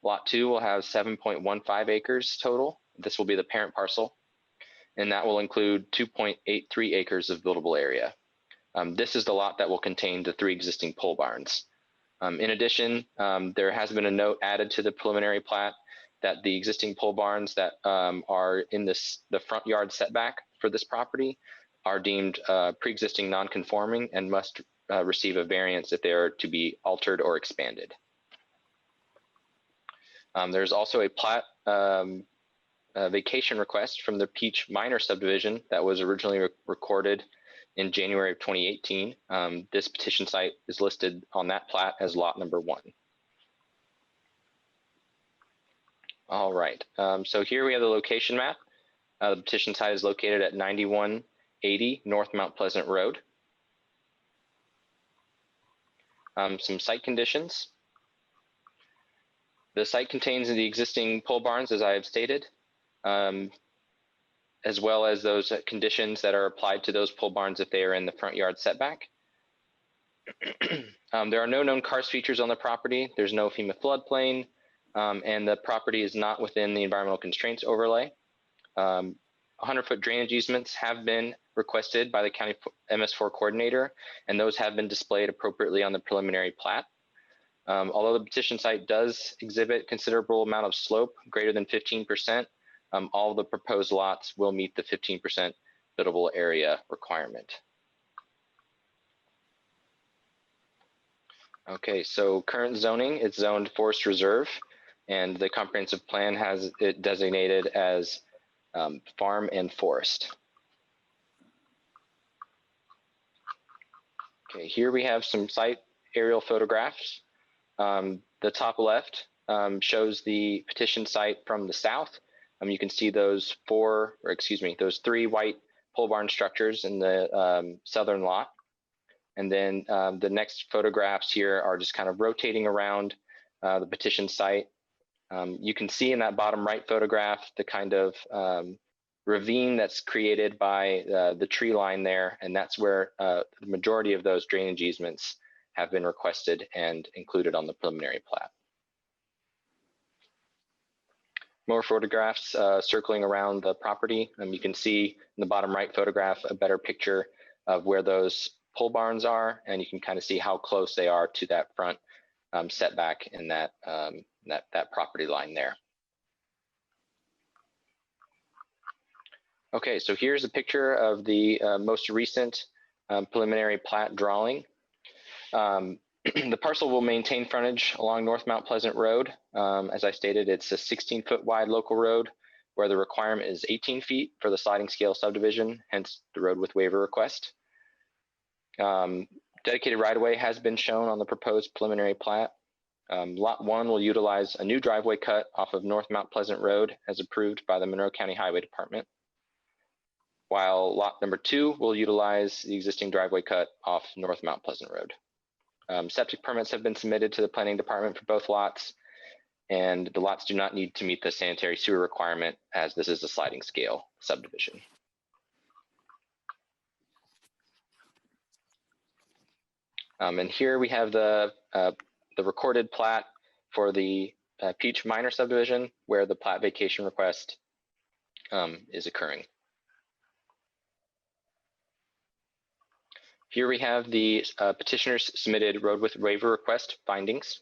Lot 2 will have 7.15 acres total. This will be the parent parcel, and that will include 2.83 acres of buildable area. This is the lot that will contain the 3 existing pole barns. In addition, there has been a note added to the preliminary plat that the existing pole barns that are in the front yard setback for this property are deemed pre-existing non-conforming and must receive a variance if they are to be altered or expanded. There's also a plat vacation request from the Peach Minor subdivision that was originally recorded in January of 2018. This petition site is listed on that plat as lot number 1. All right, so here we have the location map. The petition site is located at 9180 North Mount Pleasant Road. Some site conditions. The site contains the existing pole barns, as I have stated, as well as those conditions that are applied to those pole barns if they are in the front yard setback. There are no known karst features on the property. There's no FEMA floodplain, and the property is not within the environmental constraints overlay. 100-foot drainage easements have been requested by the county MS4 coordinator, and those have been displayed appropriately on the preliminary plat. Although the petition site does exhibit considerable amount of slope, greater than 15%, all of the proposed lots will meet the 15% buildable area requirement. Okay, so current zoning, it's zoned forest reserve, and the comprehensive plan has it designated as farm and forest. Okay, here we have some site aerial photographs. The top left shows the petition site from the south. You can see those those 3 white pole barn structures in the southern lot. And then the next photographs here are just kind of rotating around the petition site. You can see in that bottom right photograph the kind of ravine that's created by the tree line there, and that's where the majority of those drainage easements have been requested and included on the preliminary plat. More photographs circling around the property. You can see in the bottom right photograph a better picture of where those pole barns are, and you can kind of see how close they are to that front setback in that property line there. Okay, so here's a picture of the most recent preliminary plat drawing. The parcel will maintain frontage along North Mount Pleasant Road. As I stated, it's a 16-foot wide local road where the requirement is 18 feet for the sliding scale subdivision, hence the road width waiver request. Dedicated right-of-way has been shown on the proposed preliminary plat. Lot 1 will utilize a new driveway cut off of North Mount Pleasant Road as approved by the Monroe County Highway Department, while lot number 2 will utilize the existing driveway cut off North Mount Pleasant Road. Septic permits have been submitted to the planning department for both lots, and the lots do not need to meet the sanitary sewer requirement as this is a sliding scale subdivision. And here we have the recorded plat for the Peach Minor subdivision where the plat vacation request is occurring. Here we have the petitioners submitted road width waiver request findings.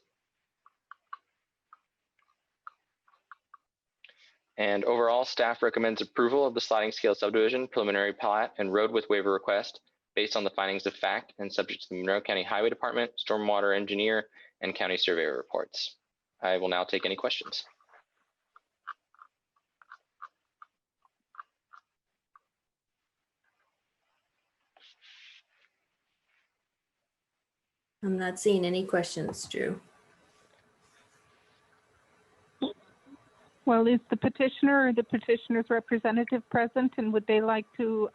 And overall, staff recommends approval of the sliding scale subdivision, preliminary plat, and road width waiver request based on the findings of fact and subject to the Monroe County Highway Department, stormwater engineer, and county surveyor reports. I will now take any questions. I'm not seeing any questions, Drew. Well, is the petitioner or the petitioner's representative present, and would they like to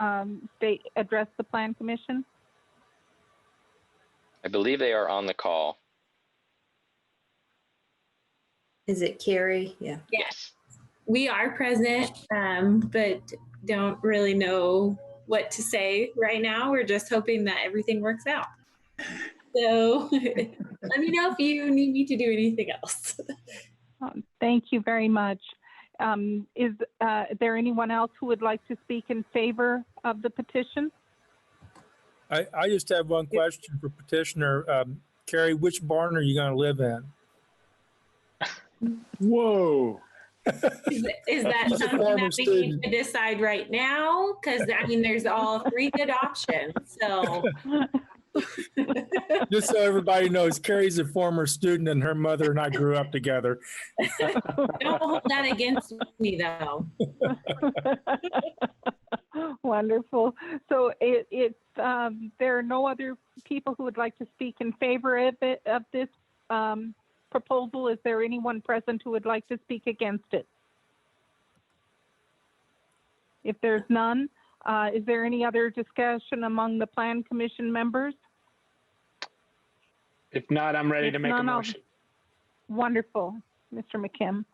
address the Plan Commission? I believe they are on the call. Is it Carrie? Yeah. Yes. We are present, but don't really know what to say right now. We're just hoping that everything works out. So let me know if you need me to do anything else. Thank you very much. Is there anyone else who would like to speak in favor of the petition? I just have one question for petitioner. Carrie, which barn are you going to live in? Whoa. Is that He's a something former that we need student. to decide right now? Because I mean, there's all 3 good options. So Just so everybody knows, Carrie's a former student and her mother and I grew up together. don't hold that against me, though. Wonderful. So there are no other people who would like to speak in favor of this proposal. Is there anyone present who would like to speak against it? If there's none, is there any other discussion among the Plan Commission members? If not, I'm ready If to make a none, I'll- motion. Wonderful, Mr. McKim.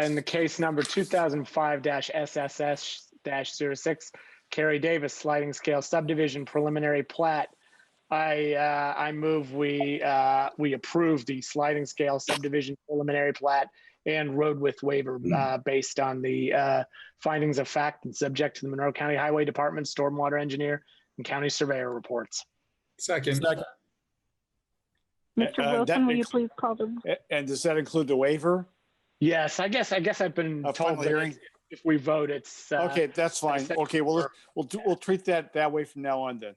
In the case number 2005-SSS-06, Carrie Davis sliding scale subdivision preliminary plat. I move we approve the sliding scale subdivision preliminary plat and road width waiver based on the findings of fact and subject to the Monroe County Highway Department, stormwater engineer, and county surveyor reports. Second. Mr. Wilson, will you please call the? And does that include the waiver? Yes, I guess I've been told final that hearing? if we vote, it's Okay, that's fine. second Okay, we'll treat that way from now on then.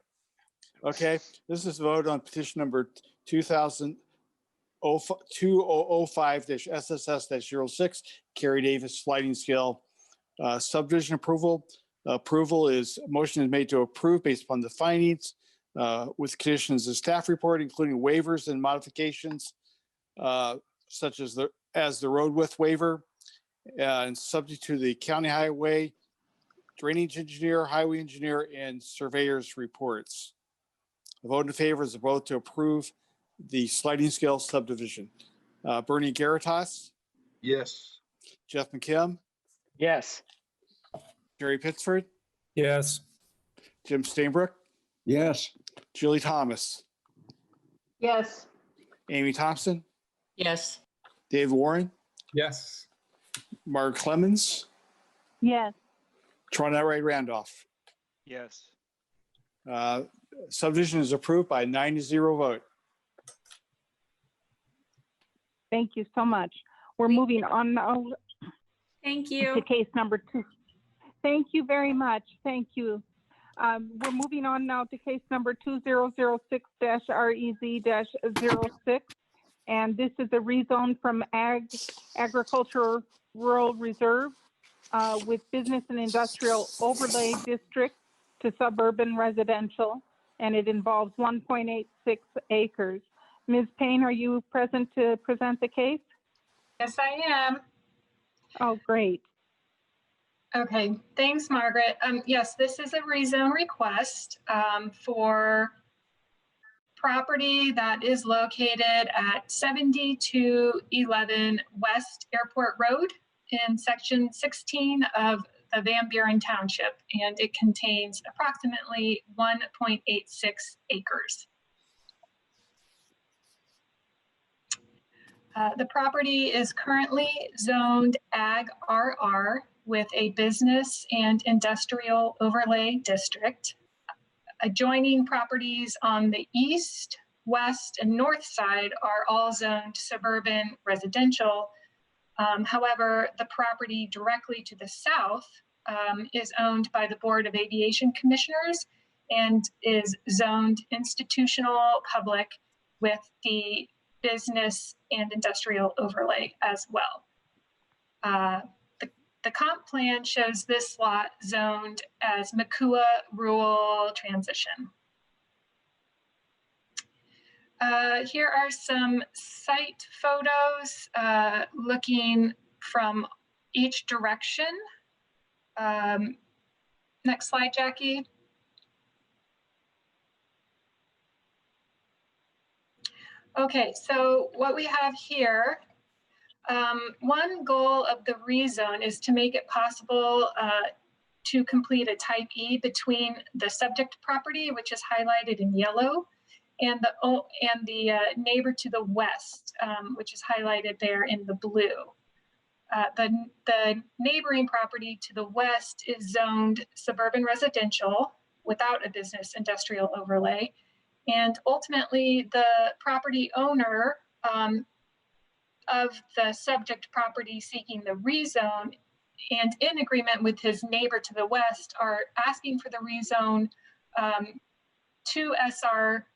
Okay, this is a vote on petition number 2005-SSS-06, Carrie Davis sliding scale subdivision approval. Approval is, motion is made to approve based upon the findings with conditions of staff report, including waivers and modifications such as the road width waiver and subject to the county highway, drainage engineer, highway engineer, and surveyor's reports. A vote in favor is a vote to approve the sliding scale subdivision. Bernie Garitas, Yes. Jeff McKim, yes. Jerry Pittsford, Yes. Jim Stainbrook, Yes. Julie Thomas, Yes. Amy Thompson, Yes. Dave Warren, Yes. Mark Clemens, Yes. Tron Wright Randolph. Yes. Subdivision is approved by 9-0 vote. Thank you so much. We're moving on now Thank to you. case number 2. Thank you very much. Thank you. We're moving on now to case number 2006-REZ-06. And this is a rezone from agricultural rural reserve with business and industrial overlay district to suburban residential, and it involves 1.86 acres. Ms. Payne, are you present to present the case? Yes, I am. Oh, great. Okay, thanks, Margaret. Yes, this is a rezone request for property that is located at 7211 West Airport Road in section 16 of the Van Buren Township, and it contains approximately 1.86 acres. The property is currently zoned Ag RR with a business and industrial overlay district. Adjoining properties on the east, west, and north side are all zoned suburban residential. However, the property directly to the south is owned by the Board of Aviation Commissioners and is zoned institutional public with the business and industrial overlay as well. The comp plan shows this lot zoned as Makua Rural Transition. Here are some site photos looking from each direction. Next slide, Jackie. Okay, so what we have here, one goal of the rezone is to make it possible to complete a type E between the subject property, which is highlighted in yellow, and the neighbor to the west, which is highlighted there in the blue. The neighboring property to the west is zoned suburban residential without a business industrial overlay. And ultimately, the property owner of the subject property seeking the rezone and in agreement with his neighbor to the west are asking for the rezone to SR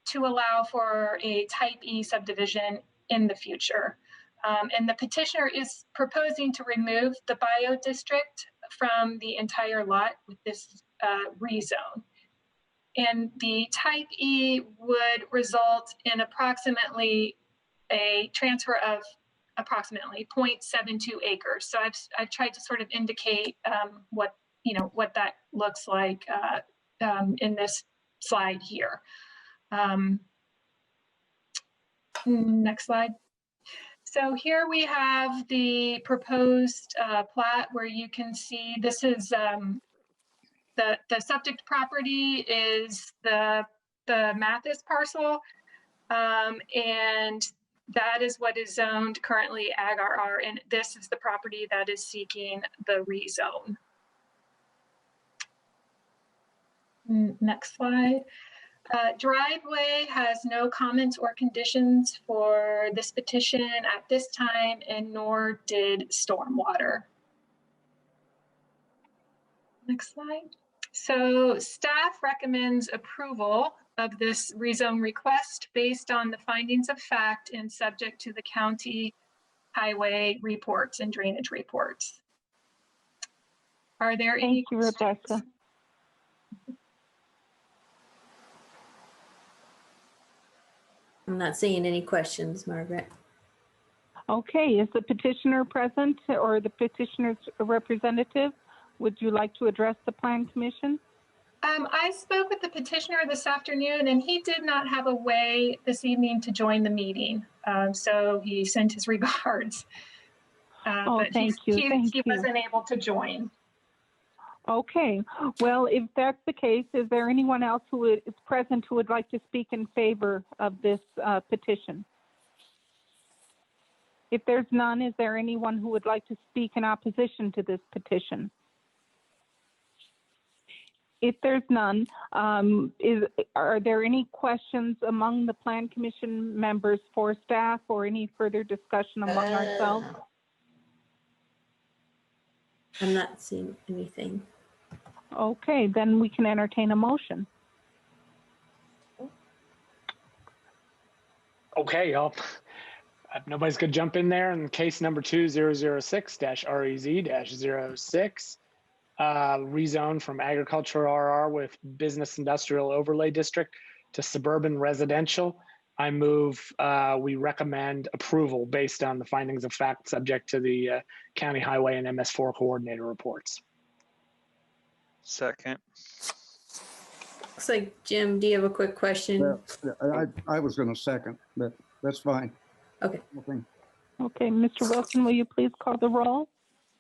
to allow for a type E subdivision in the future. And the petitioner is proposing to remove the bio district from the entire lot with this rezone. And the type E would result in approximately a transfer of approximately 0.72 acres. So I've tried to sort of indicate what that looks like in this slide here. Next slide. So here we have the proposed plat where you can see this is the subject property is the Mathis parcel, and that is what is zoned currently Ag RR, and this is the property that is seeking the rezone. Next slide. Driveway has no comments or conditions for this petition at this time, and nor did stormwater. Next slide. So staff recommends approval of this rezone request based on the findings of fact and subject to the county highway reports and drainage reports. Are there any questions? Thank you, Rebecca. I'm not seeing any questions, Margaret. Okay, is the petitioner present or the petitioner's representative? Would you like to address the Plan Commission? I spoke with the petitioner this afternoon, and he did not have a way this evening to join the meeting. So he sent his regards. Oh, but thank you. He wasn't able to join. Okay, well, if that's the case, is there anyone else who is present who would like to speak in favor of this petition? If there's none, is there anyone who would like to speak in opposition to this petition? If there's none, are there any questions among the Plan Commission members for staff or any further discussion among ourselves? I'm not seeing anything. Okay, then we can entertain a motion. Okay, If nobody's going to jump in there, in case number 2006-REZ-06, rezone from agricultural RR with business industrial overlay district to suburban residential. I move we recommend approval based on the findings of fact subject to the county highway and MS4 coordinator reports. Second. Looks like, Jim, do you have a quick question? Yeah, I was going to second, but that's fine. Okay. Okay, Mr. Wilson, will you please call the roll?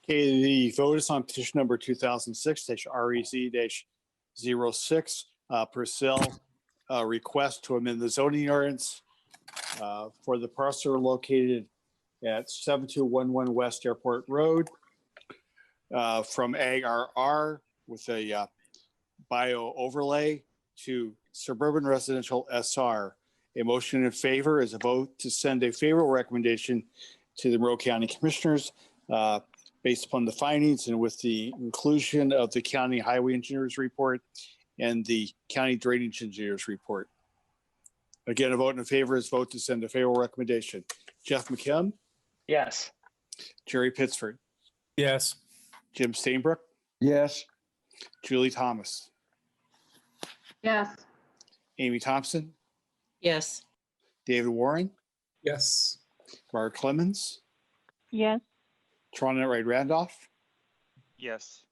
Okay, the vote is on petition number 2006-REZ-06, Purcell request to amend the zoning ordinance for the parcel located at 7211 West Airport Road from Ag RR with a bio overlay to suburban residential SR. A motion in favor is a vote to send a favorable recommendation to the Monroe County Commissioners based upon the findings and with the inclusion of the county highway engineers report and the county drainage engineers report. Again, a vote in favor is vote to send a favorable recommendation. Jeff McKim? Yes. Jerry Pittsford? Yes. Jim Stainbrook? Yes. Julie Thomas? Yes. Amy Thompson? Yes. David Warren? Yes. Mark Clemens? Yes. Toronto Wright Randolph? Yes.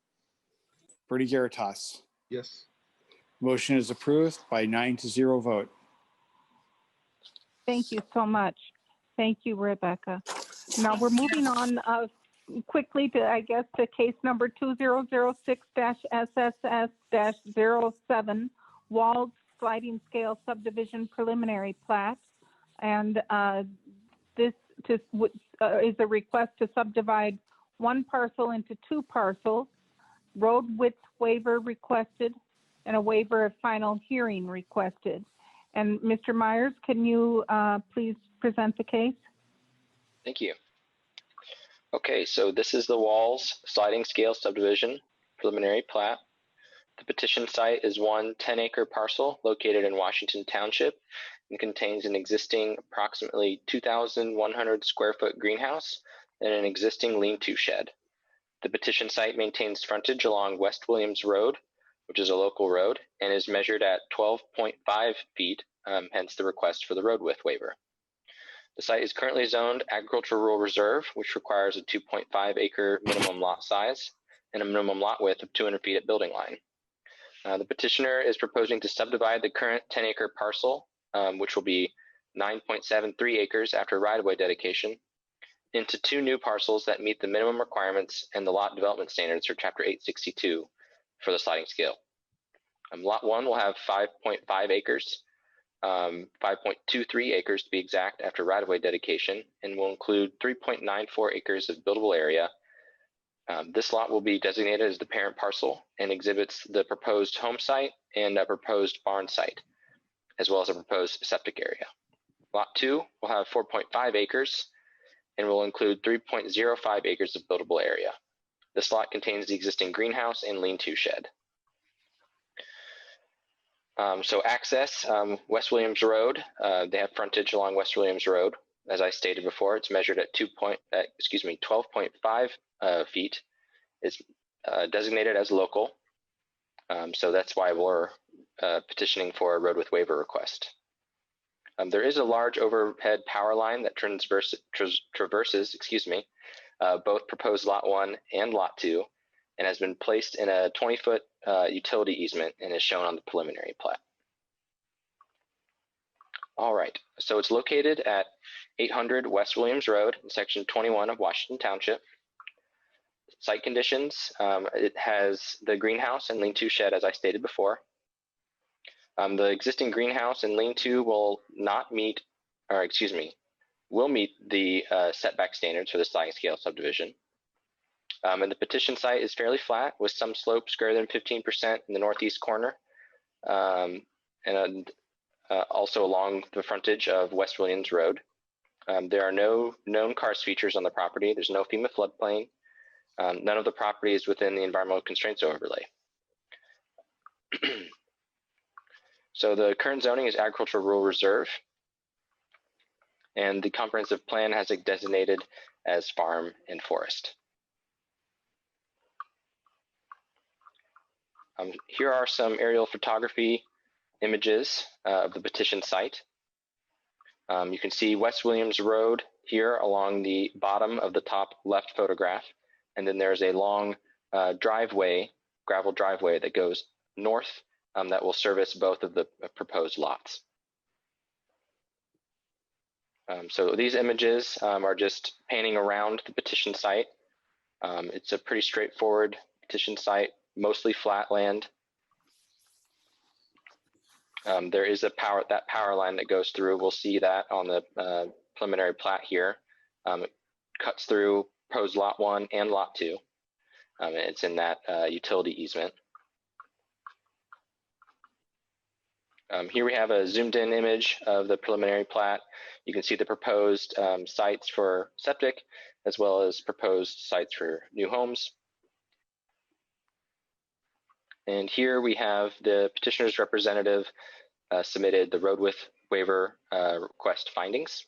Bernie Garitas? Yes. Motion is approved by 9-0 vote. Thank you so much. Thank you, Rebecca. Now we're moving on quickly to, I guess, to case number 2006-SSS-07, Walled Sliding Scale Subdivision Preliminary Plat. And this is a request to subdivide one parcel into two parcels, road width waiver requested, and a waiver of final hearing requested. And Mr. Myers, can you please present the case? Thank you. Okay, so this is the Walls Sliding Scale Subdivision Preliminary Plat. The petition site is one 10-acre parcel located in Washington Township and contains an existing approximately 2,100 square foot greenhouse and an existing lean-to shed. The petition site maintains frontage along West Williams Road, which is a local road, and is measured at 12.5 feet, hence the request for the road width waiver. The site is currently zoned agricultural rural reserve, which requires a 2.5 acre minimum lot size and a minimum lot width of 200 feet at building line. The petitioner is proposing to subdivide the current 10-acre parcel, which will be 9.73 acres after right-of-way dedication, into two new parcels that meet the minimum requirements and the lot development standards for Chapter 862 for the sliding scale. Lot 1 will have 5.5 acres, 5.23 acres to be exact after right-of-way dedication, and will include 3.94 acres of buildable area. This lot will be designated as the parent parcel and exhibits the proposed home site and a proposed barn site, as well as a proposed septic area. Lot 2 will have 4.5 acres and will include 3.05 acres of buildable area. This lot contains the existing greenhouse and lean-to shed. So access, West Williams Road, they have frontage along West Williams Road. As I stated before, it's measured at 12.5 feet. It's designated as local. So that's why we're petitioning for a road width waiver request. There is a large overhead power line that traverses both proposed Lot 1 and Lot 2, and has been placed in a 20-foot utility easement and is shown on the preliminary plat. All right, so it's located at 800 West Williams Road in Section 21 of Washington Township. Site conditions, it has the greenhouse and lean-to shed, as I stated before. The existing greenhouse and lean-to will meet the setback standards for the sliding scale subdivision. And the petition site is fairly flat with some slopes greater than 15% in the northeast corner, and also along the frontage of West Williams Road. There are no known karst features on the property. There's no FEMA floodplain. None of the property is within the environmental constraints overlay. So the current zoning is agricultural rural reserve. and the comprehensive plan has it designated as farm and forest. Here are some aerial photography images of the petition site. You can see West Williams Road here along the bottom of the top left photograph, and then there's a long driveway, gravel driveway that goes north that will service both of the proposed lots. So these images are just panning around the petition site. It's a pretty straightforward petition site, mostly flat land. There is that power line that goes through. We'll see that on the preliminary plat here. It cuts through proposed lot 1 and lot 2. It's in that utility easement. Here we have a zoomed in image of the preliminary plat. You can see the proposed sites for septic, as well as proposed sites for new homes. And here we have the petitioner's representative submitted the road width waiver request findings.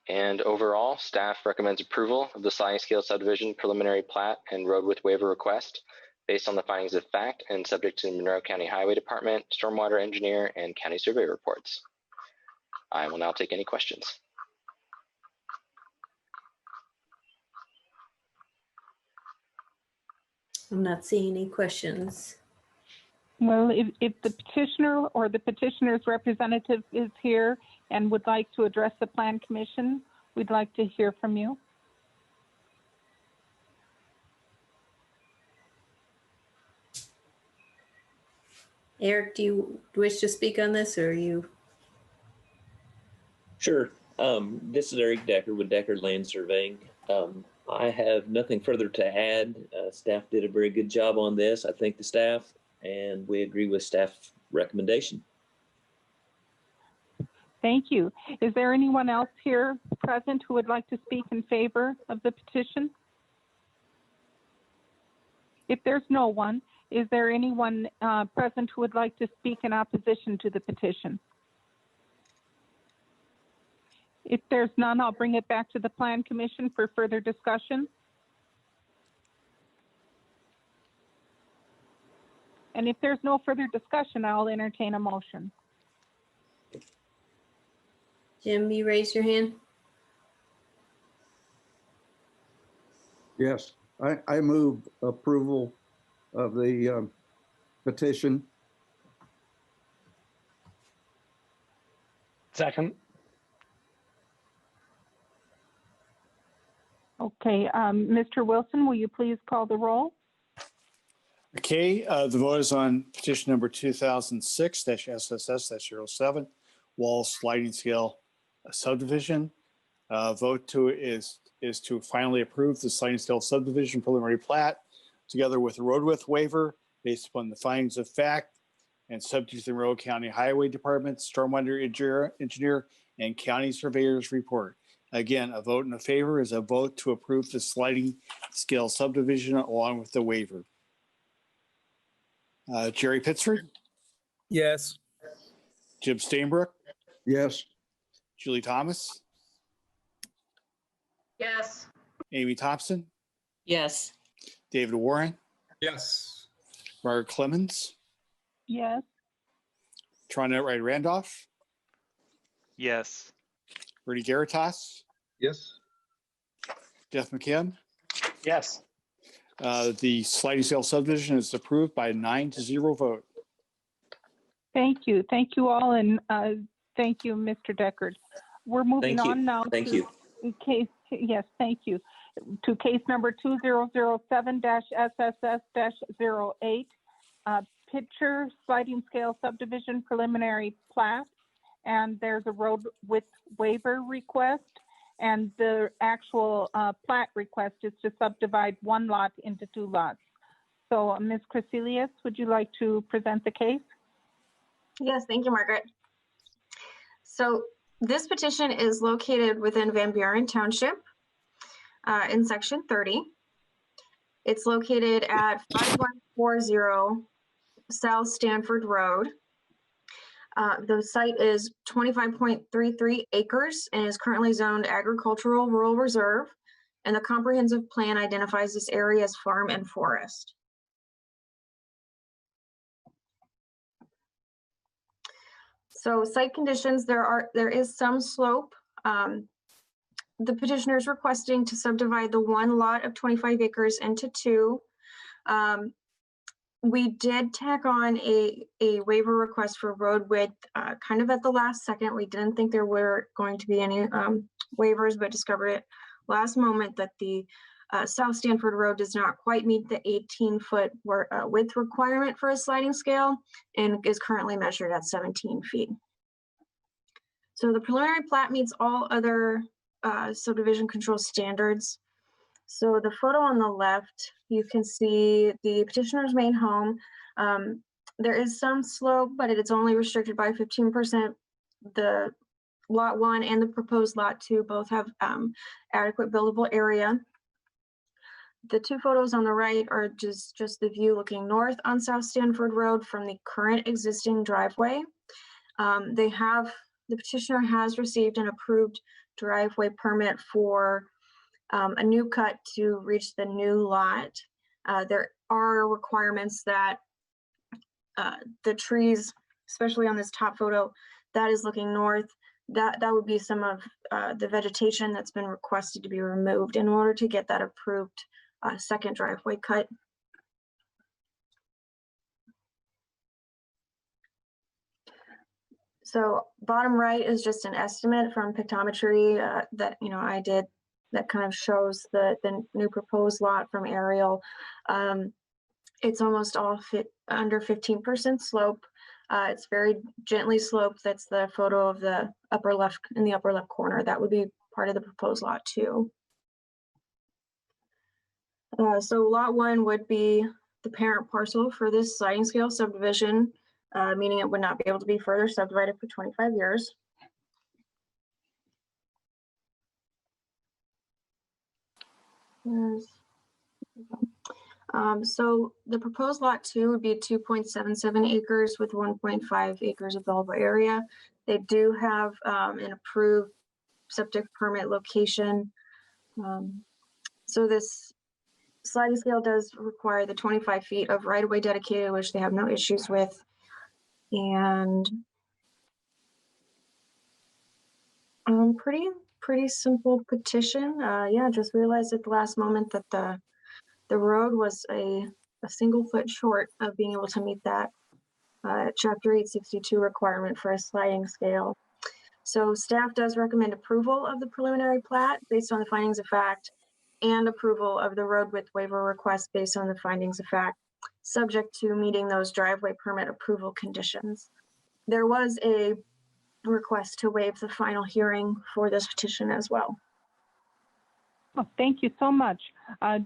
And overall, staff recommends approval of the sliding scale subdivision preliminary plat and road width waiver request based on the findings of fact and subject to the Monroe County Highway Department, stormwater engineer, and county survey reports. I will now take any questions. I'm not seeing any questions. Well, if the petitioner or the petitioner's representative is here and would like to address the Plan Commission, we'd like to hear from you. Eric, do you wish to speak on this, or are you? Sure. This is Eric Decker with Decker Land Surveying. I have nothing further to add. Staff did a very good job on this. I thank the staff, and we agree with staff recommendation. Thank you. Is there anyone else here present who would like to speak in favor of the petition? If there's no one, is there anyone present who would like to speak in opposition to the petition? If there's none, I'll bring it back to the Plan Commission for further discussion. And if there's no further discussion, I'll entertain a motion. Jim, you raise your hand. Yes, I move approval of the petition. Second. Okay, Mr. Wilson, will you please call the roll? Okay, the vote is on petition number 2006-SSS-07, Wall Sliding Scale Subdivision. Vote to is to finally approve the sliding scale subdivision preliminary plat together with a road width waiver based upon the findings of fact and subject to the Monroe County Highway Department, stormwater engineer, and county surveyor's report. Again, a vote in favor is a vote to approve the sliding scale subdivision along with the waiver. Jerry Pittsford? Yes. Jim Stainbrook? Yes. Julie Thomas? Yes. Amy Thompson? Yes. David Warren? Yes. Margaret Clemens? Yes. Tronette Wright Randolph? Yes. Rudy Garitas? Yes. Jeff McKim? Yes. The sliding scale subdivision is approved by a 9-0 vote. Thank you. Thank you all. And thank you, Mr. Deckard. We're moving Thank you. on now. Thank to you. Case, yes, thank you. To case number 2007-SSS-08, picture sliding scale subdivision preliminary plat. And there's a road width waiver request. And the actual plat request is to subdivide one lot into 2 lots. So Ms. Crecelius, would you like to present the case? Yes, thank you, Margaret. So this petition is located within Van Buren Township in section 30. It's located at 5140 South Stanford Road. The site is 25.33 acres and is currently zoned agricultural rural reserve. And the comprehensive plan identifies this area as farm and forest. So site conditions, there is some slope. The petitioner is requesting to subdivide the one lot of 25 acres into two. We did tack on a waiver request for road width kind of at the last second. We didn't think there were going to be any waivers, but discovered it last moment that the South Stanford Road does not quite meet the 18-foot width requirement for a sliding scale and is currently measured at 17 feet. So the preliminary plat meets all other subdivision control standards. So the photo on the left, you can see the petitioner's main home. There is some slope, but it's only restricted by 15%. The lot 1 and the proposed lot 2 both have adequate buildable area. The two photos on the right are just the view looking north on South Stanford Road from the current existing driveway. The petitioner has received an approved driveway permit for a new cut to reach the new lot. There are requirements that the trees, especially on this top photo, that is looking north, that would be some of the vegetation that's been requested to be removed in order to get that approved second driveway cut. So bottom right is just an estimate from pictometry that I did that kind of shows the new proposed lot from aerial. It's almost all under 15% slope. It's very gently sloped. That's the photo of the upper left, in the upper left corner. That would be part of the proposed lot 2. So lot 1 would be the parent parcel for this sliding scale subdivision, meaning it would not be able to be further subdivided for 25 years. So the proposed lot 2 would be 2.77 acres with 1.5 acres of buildable area. They do have an approved septic permit location. So this sliding scale does require the 25 feet of right-of-way dedicated, which they have no issues with. And pretty simple petition. Yeah, just realized at the last moment that the road was a single foot short of being able to meet that Chapter 862 requirement for a sliding scale. So staff does recommend approval of the preliminary plat based on the findings of fact and approval of the road width waiver request based on the findings of fact, subject to meeting those driveway permit approval conditions. There was a request to waive the final hearing for this petition as well. Oh, thank you so much.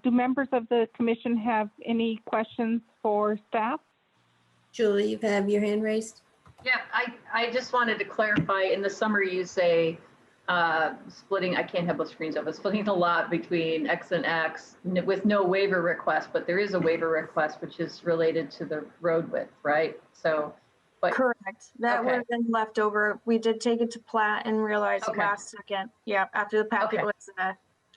Do members of the commission have any questions for staff? Julie, you have your hand raised. Yeah, I just wanted to clarify, in the summary you say splitting, I can't have both screens open, splitting the lot between X and X with no waiver request, but there is a waiver request which is related to the road width, right? So, but correct. That would have been left over. We did take it to plat and realized last second. Yeah, after the packet was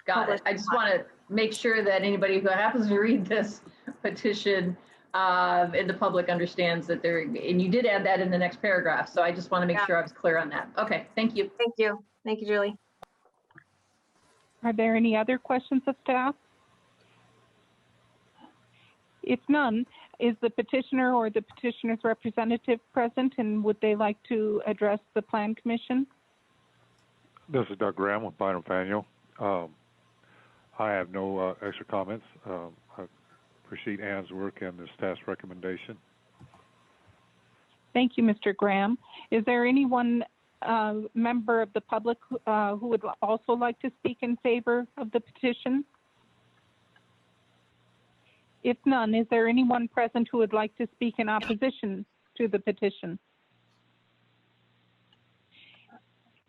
got it. I just want to make sure that anybody who happens to read this petition and the public understands that there, and you did add that in the next paragraph. So I just want to make sure I was clear on that. Okay, thank you. Thank you. Thank you, Julie. Are there any other questions of staff? If none, is the petitioner or the petitioner's representative present, and would they like to address the Plan Commission? This is Doug Graham with Bynum Faneuil. I have no extra comments. I appreciate Ann's work and the staff's recommendation. Thank you, Mr. Graham. Is there anyone, member of the public who would also like to speak in favor of the petition? If none, is there anyone present who would like to speak in opposition to the petition?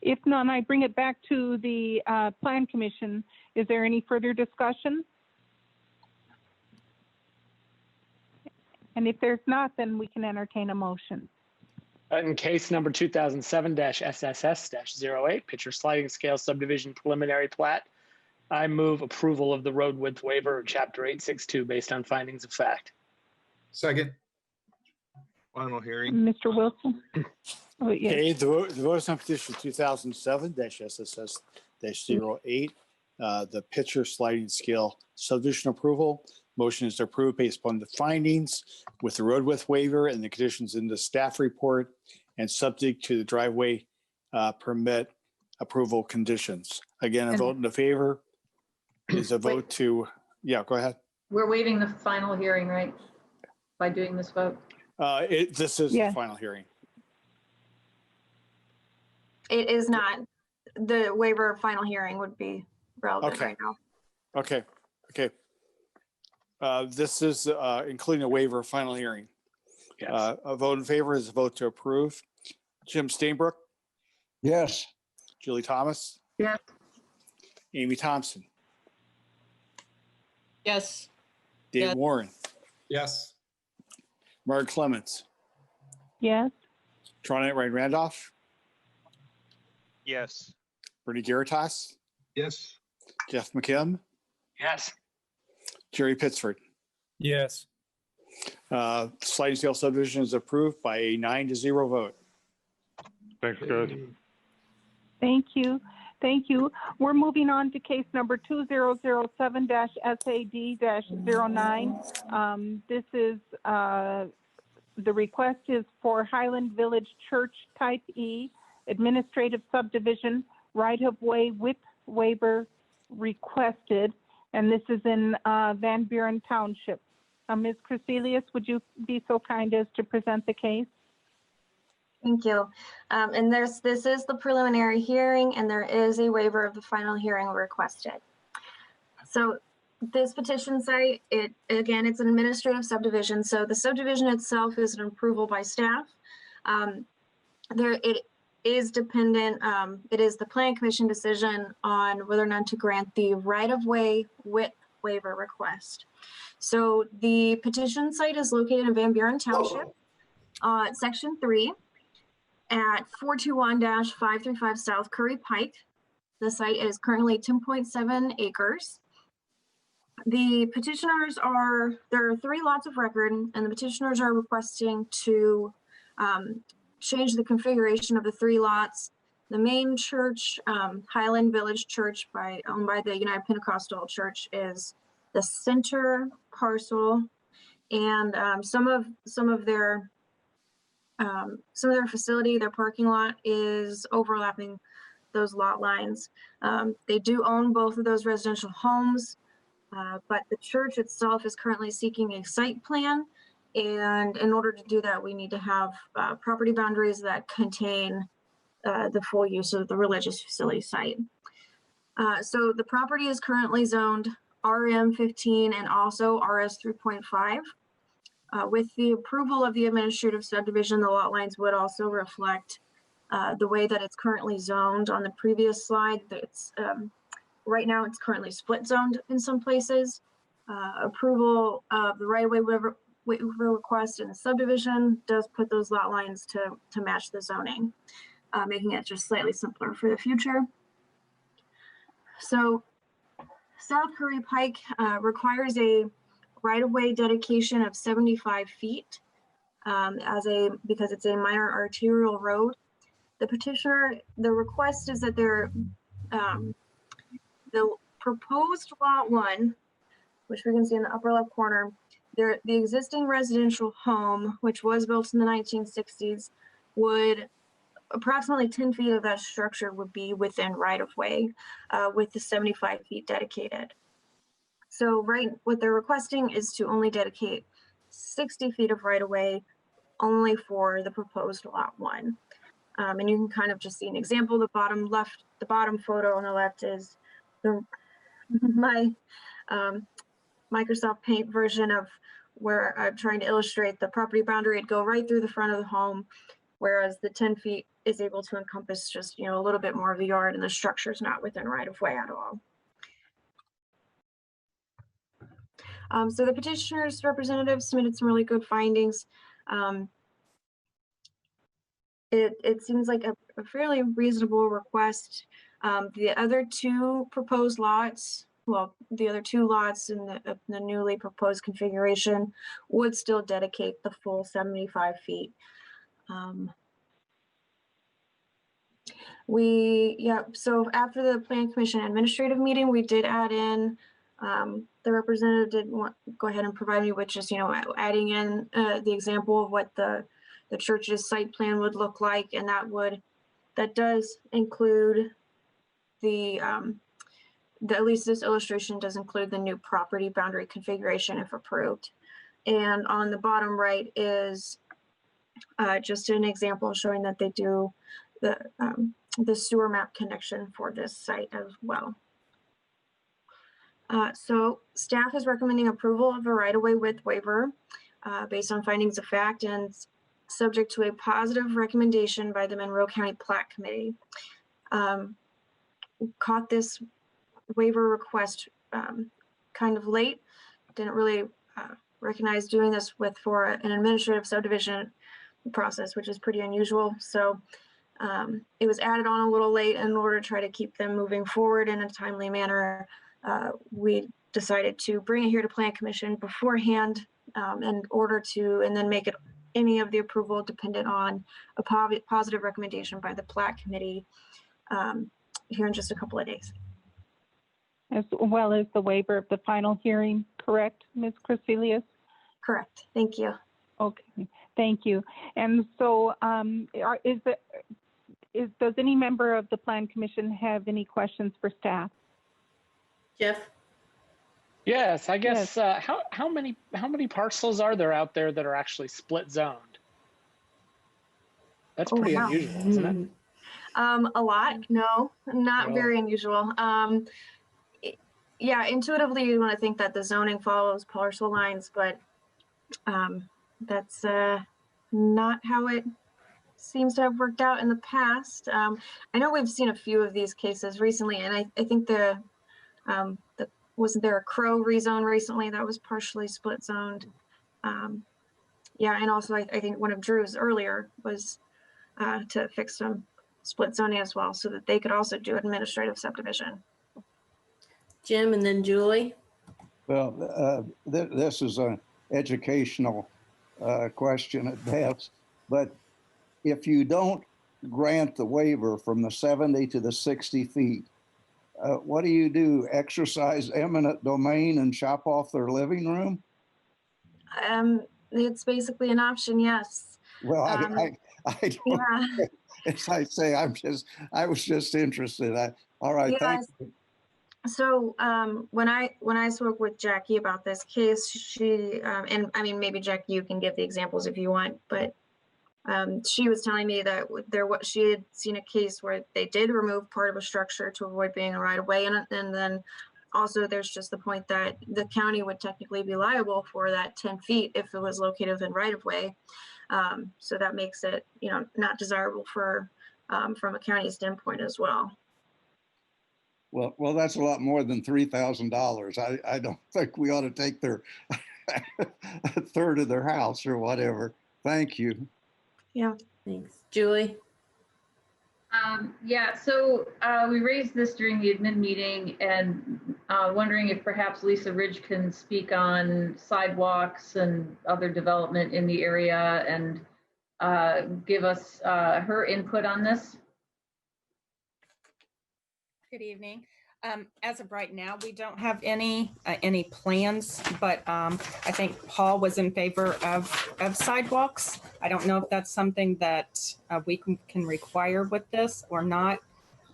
If none, I bring it back to the Plan Commission. Is there any further discussion? And if there's not, then we can entertain a motion. In case number 2007-SSS-08, picture sliding scale subdivision preliminary plat, I move approval of the road width waiver of Chapter 862 based on findings of fact. Second. Final hearing. Mr. Wilson? Oh, yes. Okay, the vote is on petition 2007-SSS-08, the picture sliding scale subdivision approval. Motion is approved based upon the findings with the road width waiver and the conditions in the staff report and subject to the driveway permit approval conditions. Again, a vote in the favor is a vote to, yeah, go ahead. We're waiving the final hearing, right? By doing this vote? This is the final hearing. It is not. The waiver of final hearing would be relevant right now. Okay. This is including a waiver of final hearing. Yes. A vote in favor is a vote to approve. Jim Stainbrook, Yes. Julie Thomas, Yes. Amy Thompson, Yes. Dave Yes. Warren, Yes. Mark Clements, Yes. Tronette Ryan Randolph, Yes. Bernie Garitas, Yes. Jeff McKim, Yes. Jerry Pittsford. Yes. Sliding scale subdivision is approved by a 9-0 vote. Thanks, guys. Thank you. Thank you. We're moving on to case number 2007-SAD-09. This is, the request is for Highland Village Church Type E, administrative subdivision, right-of-way width waiver requested, and this is in Van Buren Township. Ms. Crecelius, would you be so kind as to present the case? Thank you. And this is the preliminary hearing, and there is a waiver of the final hearing requested. So this petition site, again, it's an administrative subdivision. So the subdivision itself is an approval by staff. It is dependent, it is the Plan Commission decision on whether or not to grant the right-of-way width waiver request. So the petition site is located in Van Buren Township, Section 3. At 421-535 South Curry Pike. The site is currently 10.7 acres. The petitioners there are 3 lots of record, and the petitioners are requesting to change the configuration of the 3 lots. The main church, Highland Village Church, owned by the United Pentecostal Church, is the center parcel, and some of their facility, their parking lot, is overlapping those lot lines. They do own both of those residential homes, but the church itself is currently seeking a site plan. And in order to do that, we need to have property boundaries that contain the full use of the religious facility site. So the property is currently zoned RM15 and also RS 3.5. With the approval of the administrative subdivision, the lot lines would also reflect the way that it's currently zoned on the previous slide. Right now it's currently split zoned in some places. Approval of the right-of-way waiver request in the subdivision does put those lot lines to match the zoning, making it just slightly simpler for the future. So South Curry Pike requires a right-of-way dedication of 75 feet because it's a minor arterial road. The request is that the proposed lot 1, which we can see in the upper left corner, the existing residential home, which was built in the 1960s, would approximately 10 feet of that structure would be within right-of-way with the 75 feet dedicated. So what they're requesting is to only dedicate 60 feet of right-of-way only for the proposed lot 1. And you can kind of just see an example. The bottom photo on the left is my Microsoft Paint version of where I'm trying to illustrate the property boundary. It'd go right through the front of the home, whereas the 10 feet is able to encompass just, a little bit more of the yard, and the structure's not within right-of-way at all. So the petitioner's representative submitted some really good findings. it seems like a fairly reasonable request. The other two proposed lots, well, the other two lots in the newly proposed configuration would still dedicate the full 75 feet. So after the Plan Commission administrative meeting, we did add in, the representative did go ahead and provide me with just, adding in the example of what the church's site plan would look like. And that does include at least this illustration does include the new property boundary configuration if approved. And on the bottom right is just an example showing that they do the sewer map connection for this site as well. So staff is recommending approval of a right-of-way width waiver based on findings of fact and subject to a positive recommendation by the Monroe County Plat Committee. Caught this waiver request kind of late. Didn't really recognize doing this for an administrative subdivision process, which is pretty unusual. So it was added on a little late in order to try to keep them moving forward in a timely manner. We decided to bring it here to Plan Commission beforehand in order to, and then make it any of the approval dependent on a positive recommendation by the Plat Committee here in just a couple of days. As well as the waiver of the final hearing, correct, Ms. Crecelius? Correct. Thank you. Okay, thank you. And so does any member of the Plan Commission have any questions for staff? Jeff? Yes, I guess, how many parcels are there out there that are actually split zoned? That's pretty unusual, isn't it? A lot, no, not Really? very unusual. Yeah, intuitively you want to think that the zoning follows parcel lines, but that's not how it seems to have worked out in the past. I know we've seen a few of these cases recently, and I think wasn't there a Crow rezone recently that was partially split zoned? Yeah, and also I think one of Drew's earlier was to fix some split zoning as well, so that they could also do administrative subdivision. Jim and then Julie. Well, this is an educational question at best, but if you don't grant the waiver from the 70 to the 60 feet, what do? Exercise eminent domain and chop off their living room? It's basically an option, yes. Well, I don't. Yeah. As I say, I was just interested. All right, thank you. So when I spoke with Jackie about this case, she and I mean maybe Jackie, you can give the examples if you want, but she was telling me that she had seen a case where they did remove part of a structure to avoid being a right of way, and then also there's just the point that the county would technically be liable for that 10 feet if it was located within right of way. So that makes it not desirable for from a county standpoint as well. Well, that's a lot more than $3,000. I don't think we ought to take their a third of their house or whatever. Thank you. Yeah. Thanks. Julie? Yeah, so we raised this during the admin meeting and wondering if perhaps Lisa Ridge can speak on sidewalks and other development in the area and give us her input on this. Good evening. As of right now, we don't have any plans, but I think Paul was in favor of sidewalks. I don't know if that's something that we can require with this or not.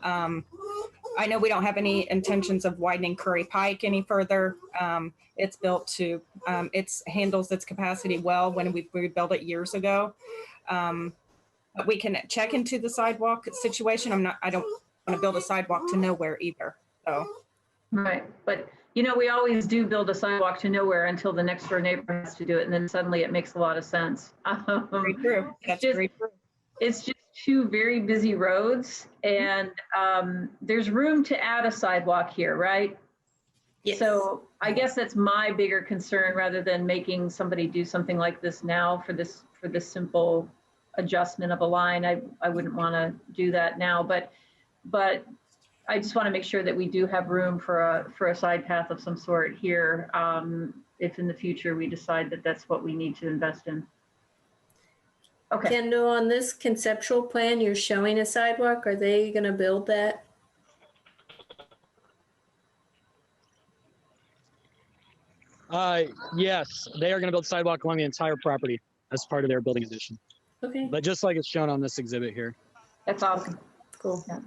I know we don't have any intentions of widening Curry Pike any further. It's built to, it handles its capacity well when we rebuilt it years ago. But we can check into the sidewalk situation. I don't want to build a sidewalk to nowhere either. So. Right, but we always do build a sidewalk to nowhere until the next door neighbor has to do it, and then suddenly it makes a lot of sense. Very true. That's very true. It's just two very busy roads, and there's room to add a sidewalk here, right? Yes. So I guess that's my bigger concern, rather than making somebody do something like this now for this simple adjustment of a line. I wouldn't want to do that now, but I just want to make sure that we do have room for a side path of some sort here, if in the future we decide that that's what we need to invest in. Okay. Kendall, on this conceptual plan, you're showing a sidewalk. Are they going to build that? Yes, they are going to build sidewalk along the entire property as part of their building addition. Okay. But just like it's shown on this exhibit here. That's awesome. Cool. Yeah.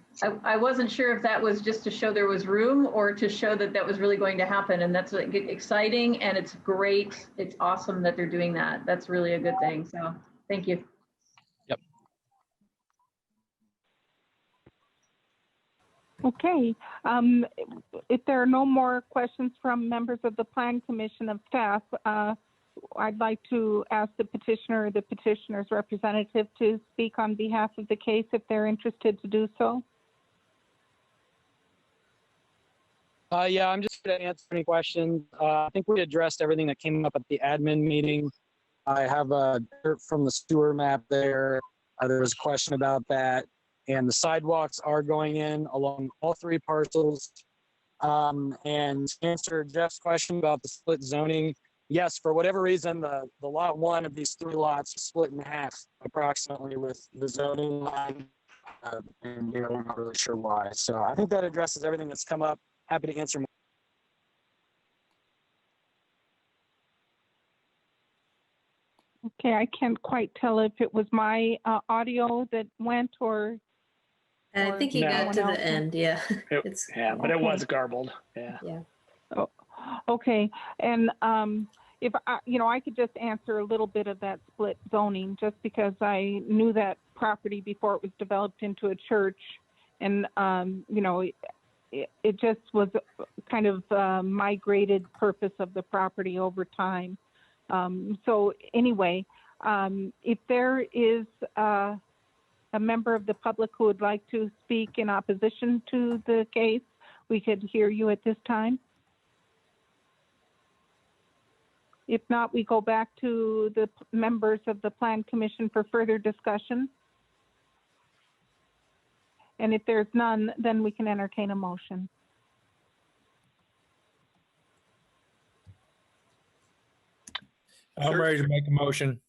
I wasn't sure if that was just to show there was room or to show that that was really going to happen. And that's like, exciting, and it's great. It's awesome that they're doing that. That's really a good thing. So thank you. Yep. Okay. If there are no more questions from members of the Plan Commission of staff, I'd like to ask the petitioner or the petitioner's representative to speak on behalf of the case if they're interested to do so. Yeah, I'm just going to answer any questions. I think we addressed everything that came up at the admin meeting. I have dirt from the sewer map there. There was a question about that. And the sidewalks are going in along all three parcels. And to answer Jeff's question about the split zoning, yes, for whatever reason, the lot one of these three lots is split in half approximately with the zoning line. And we're not really sure why. So I think that addresses everything that's come up. Happy to answer more. Okay, I can't quite tell if it was my audio that went or I think you got to the end. Yeah. Yeah, but it was garbled. Yeah. Yeah. Oh, okay. And if I could just answer a little bit of that split zoning, just because I knew that property before it was developed into a church, and it just was kind of migrated purpose of the property over time. So anyway, if there is a member of the public who would like to speak in opposition to the case, we could hear you at this time. If not, we go back to the members of the Plan Commission for further discussion. And if there's none, then we can entertain a motion. I'm ready to make a motion.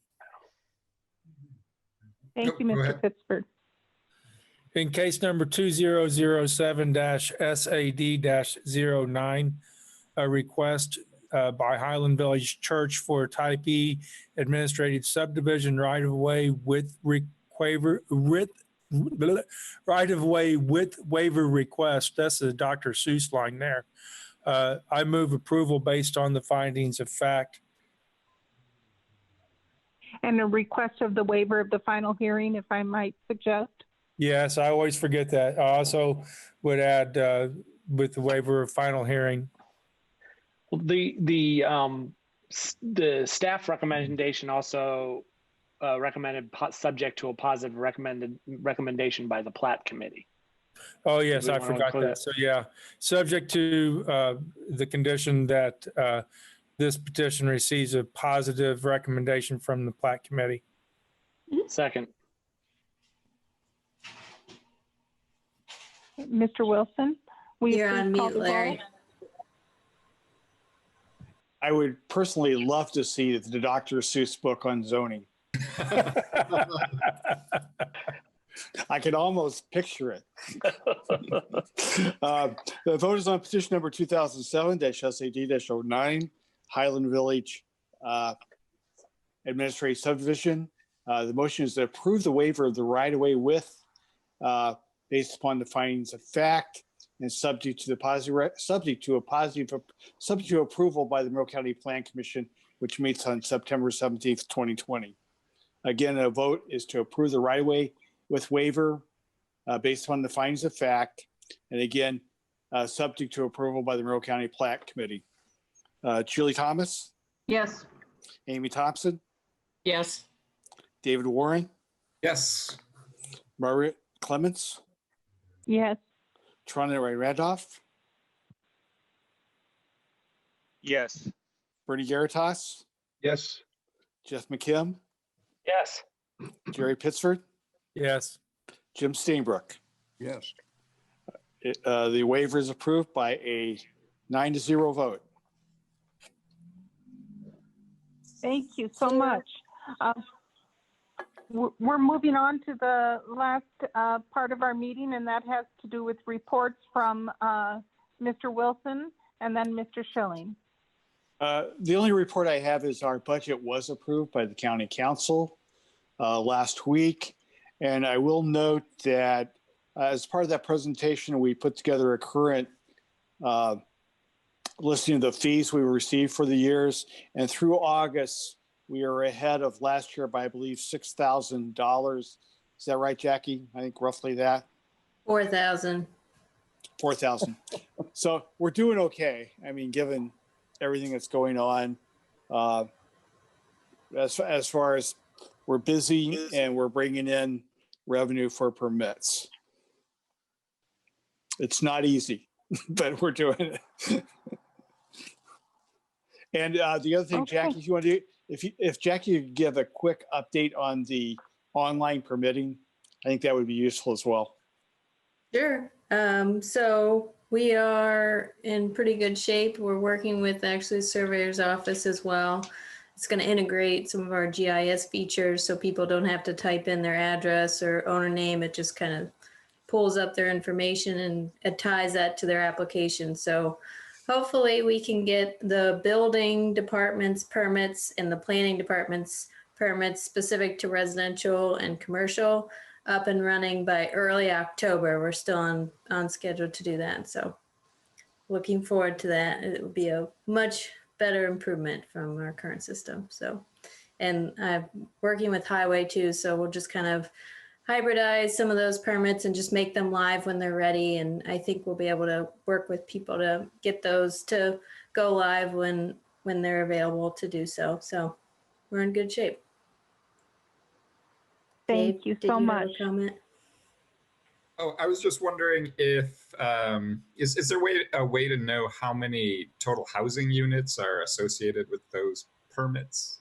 Thank you, Mr. Pittsford. In case number 2007-SAD-09, a request by Highland Village Church for type E administrative subdivision right-of-way with waiver request. That's the Dr. Seuss line there. I move approval based on the findings of fact. And a request of the waiver of the final hearing, if I might suggest. Yes, I always forget that. I also would add with the waiver of final hearing. The staff recommendation also recommended subject to a positive recommendation by the Plat Committee. Oh, yes, I forgot that. So, yeah, subject to the condition that this petition receives a positive recommendation from the Plat Committee. Second. Mr. Wilson, will you please call the roll? I would personally love to see the Dr. Seuss book on zoning. I can almost picture it. The vote is on petition number 2007-SAD-09, Highland Village Administrative Subdivision. The motion is to approve the waiver of the right-of-way width based upon the findings of fact and subject to approval by the Monroe County Plan Commission, which meets on September 17th, 2020. Again, a vote is to approve the right-of-way with waiver based on the findings of fact, and again, subject to approval by the Monroe County Plan Committee. Julie Thomas? Yes. Amy Thompson? Yes. David Warren? Yes. Margaret Clements? Yes. Trina Ray Randolph? Yes. Bernie Garitas? Yes. Jeff McKim? Yes. Jerry Pittsford, Yes. Jim Steenbrook. Yes. The waiver is approved by a 9-0 vote. Thank you so much. We're moving on to the last part of our meeting, and that has to do with reports from Mr. Wilson and then Mr. Schilling. The only report I have is our budget was approved by the county council last week. And I will note that as part of that presentation, we put together a current listing of the fees we received for the years. And through August, we are ahead of last year by, I believe, $6,000. Is that right, Jackie? I think roughly that. 4,000. 4,000. So we're doing okay. I mean, given everything that's going on, as far as we're busy and we're bringing in revenue for permits. It's not easy, but we're doing it. And the other thing, Okay. Jackie, if you want to do, if Jackie could give a quick update on the online permitting, I think that would be useful as well. Sure. So we are in pretty good shape. We're working with actually the surveyor's office as well. It's going to integrate some of our GIS features so people don't have to type in their address or owner name. It just kind of pulls up their information and it ties that to their application. So hopefully we can get the building department's permits and the planning department's permits specific to residential and commercial up and running by early October. We're still on schedule to do that. So looking forward to that. It will be a much better improvement from our current system. So, and I'm working with highway too. So we'll just kind of hybridize some of those permits and just make them live when they're ready. And I think we'll be able to work with people to get those to go live when they're available to do so. So we're in good shape. Thank you so much. Comment? Oh, I was just wondering if is there a way to know how many total housing units are associated with those permits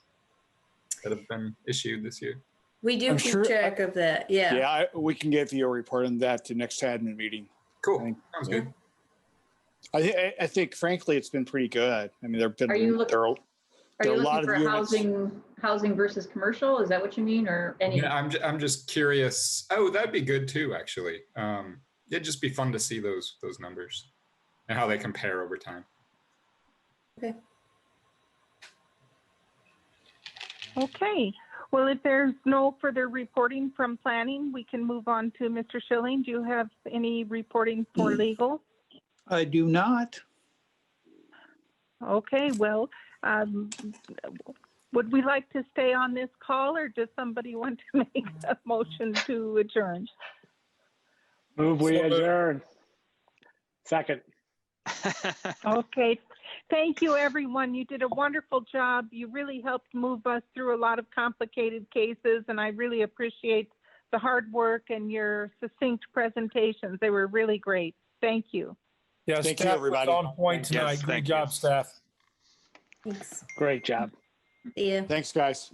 that have been issued this year? We do keep track of that. Yeah. Yeah, we can give you a report on that to next admin meeting. Cool. Sounds good. I think, frankly, it's been pretty good. I mean, there have been Are you looking a lot for of units. housing versus commercial? Is that what you mean, or any? Yeah, I'm just curious. Oh, that'd be good too, actually. It'd just be fun to see those numbers and how they compare over time. Okay. Okay. Well, if there's no further reporting from planning, we can move on to Mr. Schilling. Do you have any reporting for legal? I do not. Okay, well, would we like to stay on this call, or does somebody want to make a motion to adjourn? Move we adjourn. Second. Okay, thank you, everyone. You did a wonderful job. You really helped move us through a lot of complicated cases, and I really appreciate the hard work and your succinct presentations. They were really great. Thank you. Yes, Thank you, staff everybody. was on point tonight. Yes, Great thank job, you. staff. Thanks. Great job. See ya. Thanks, guys.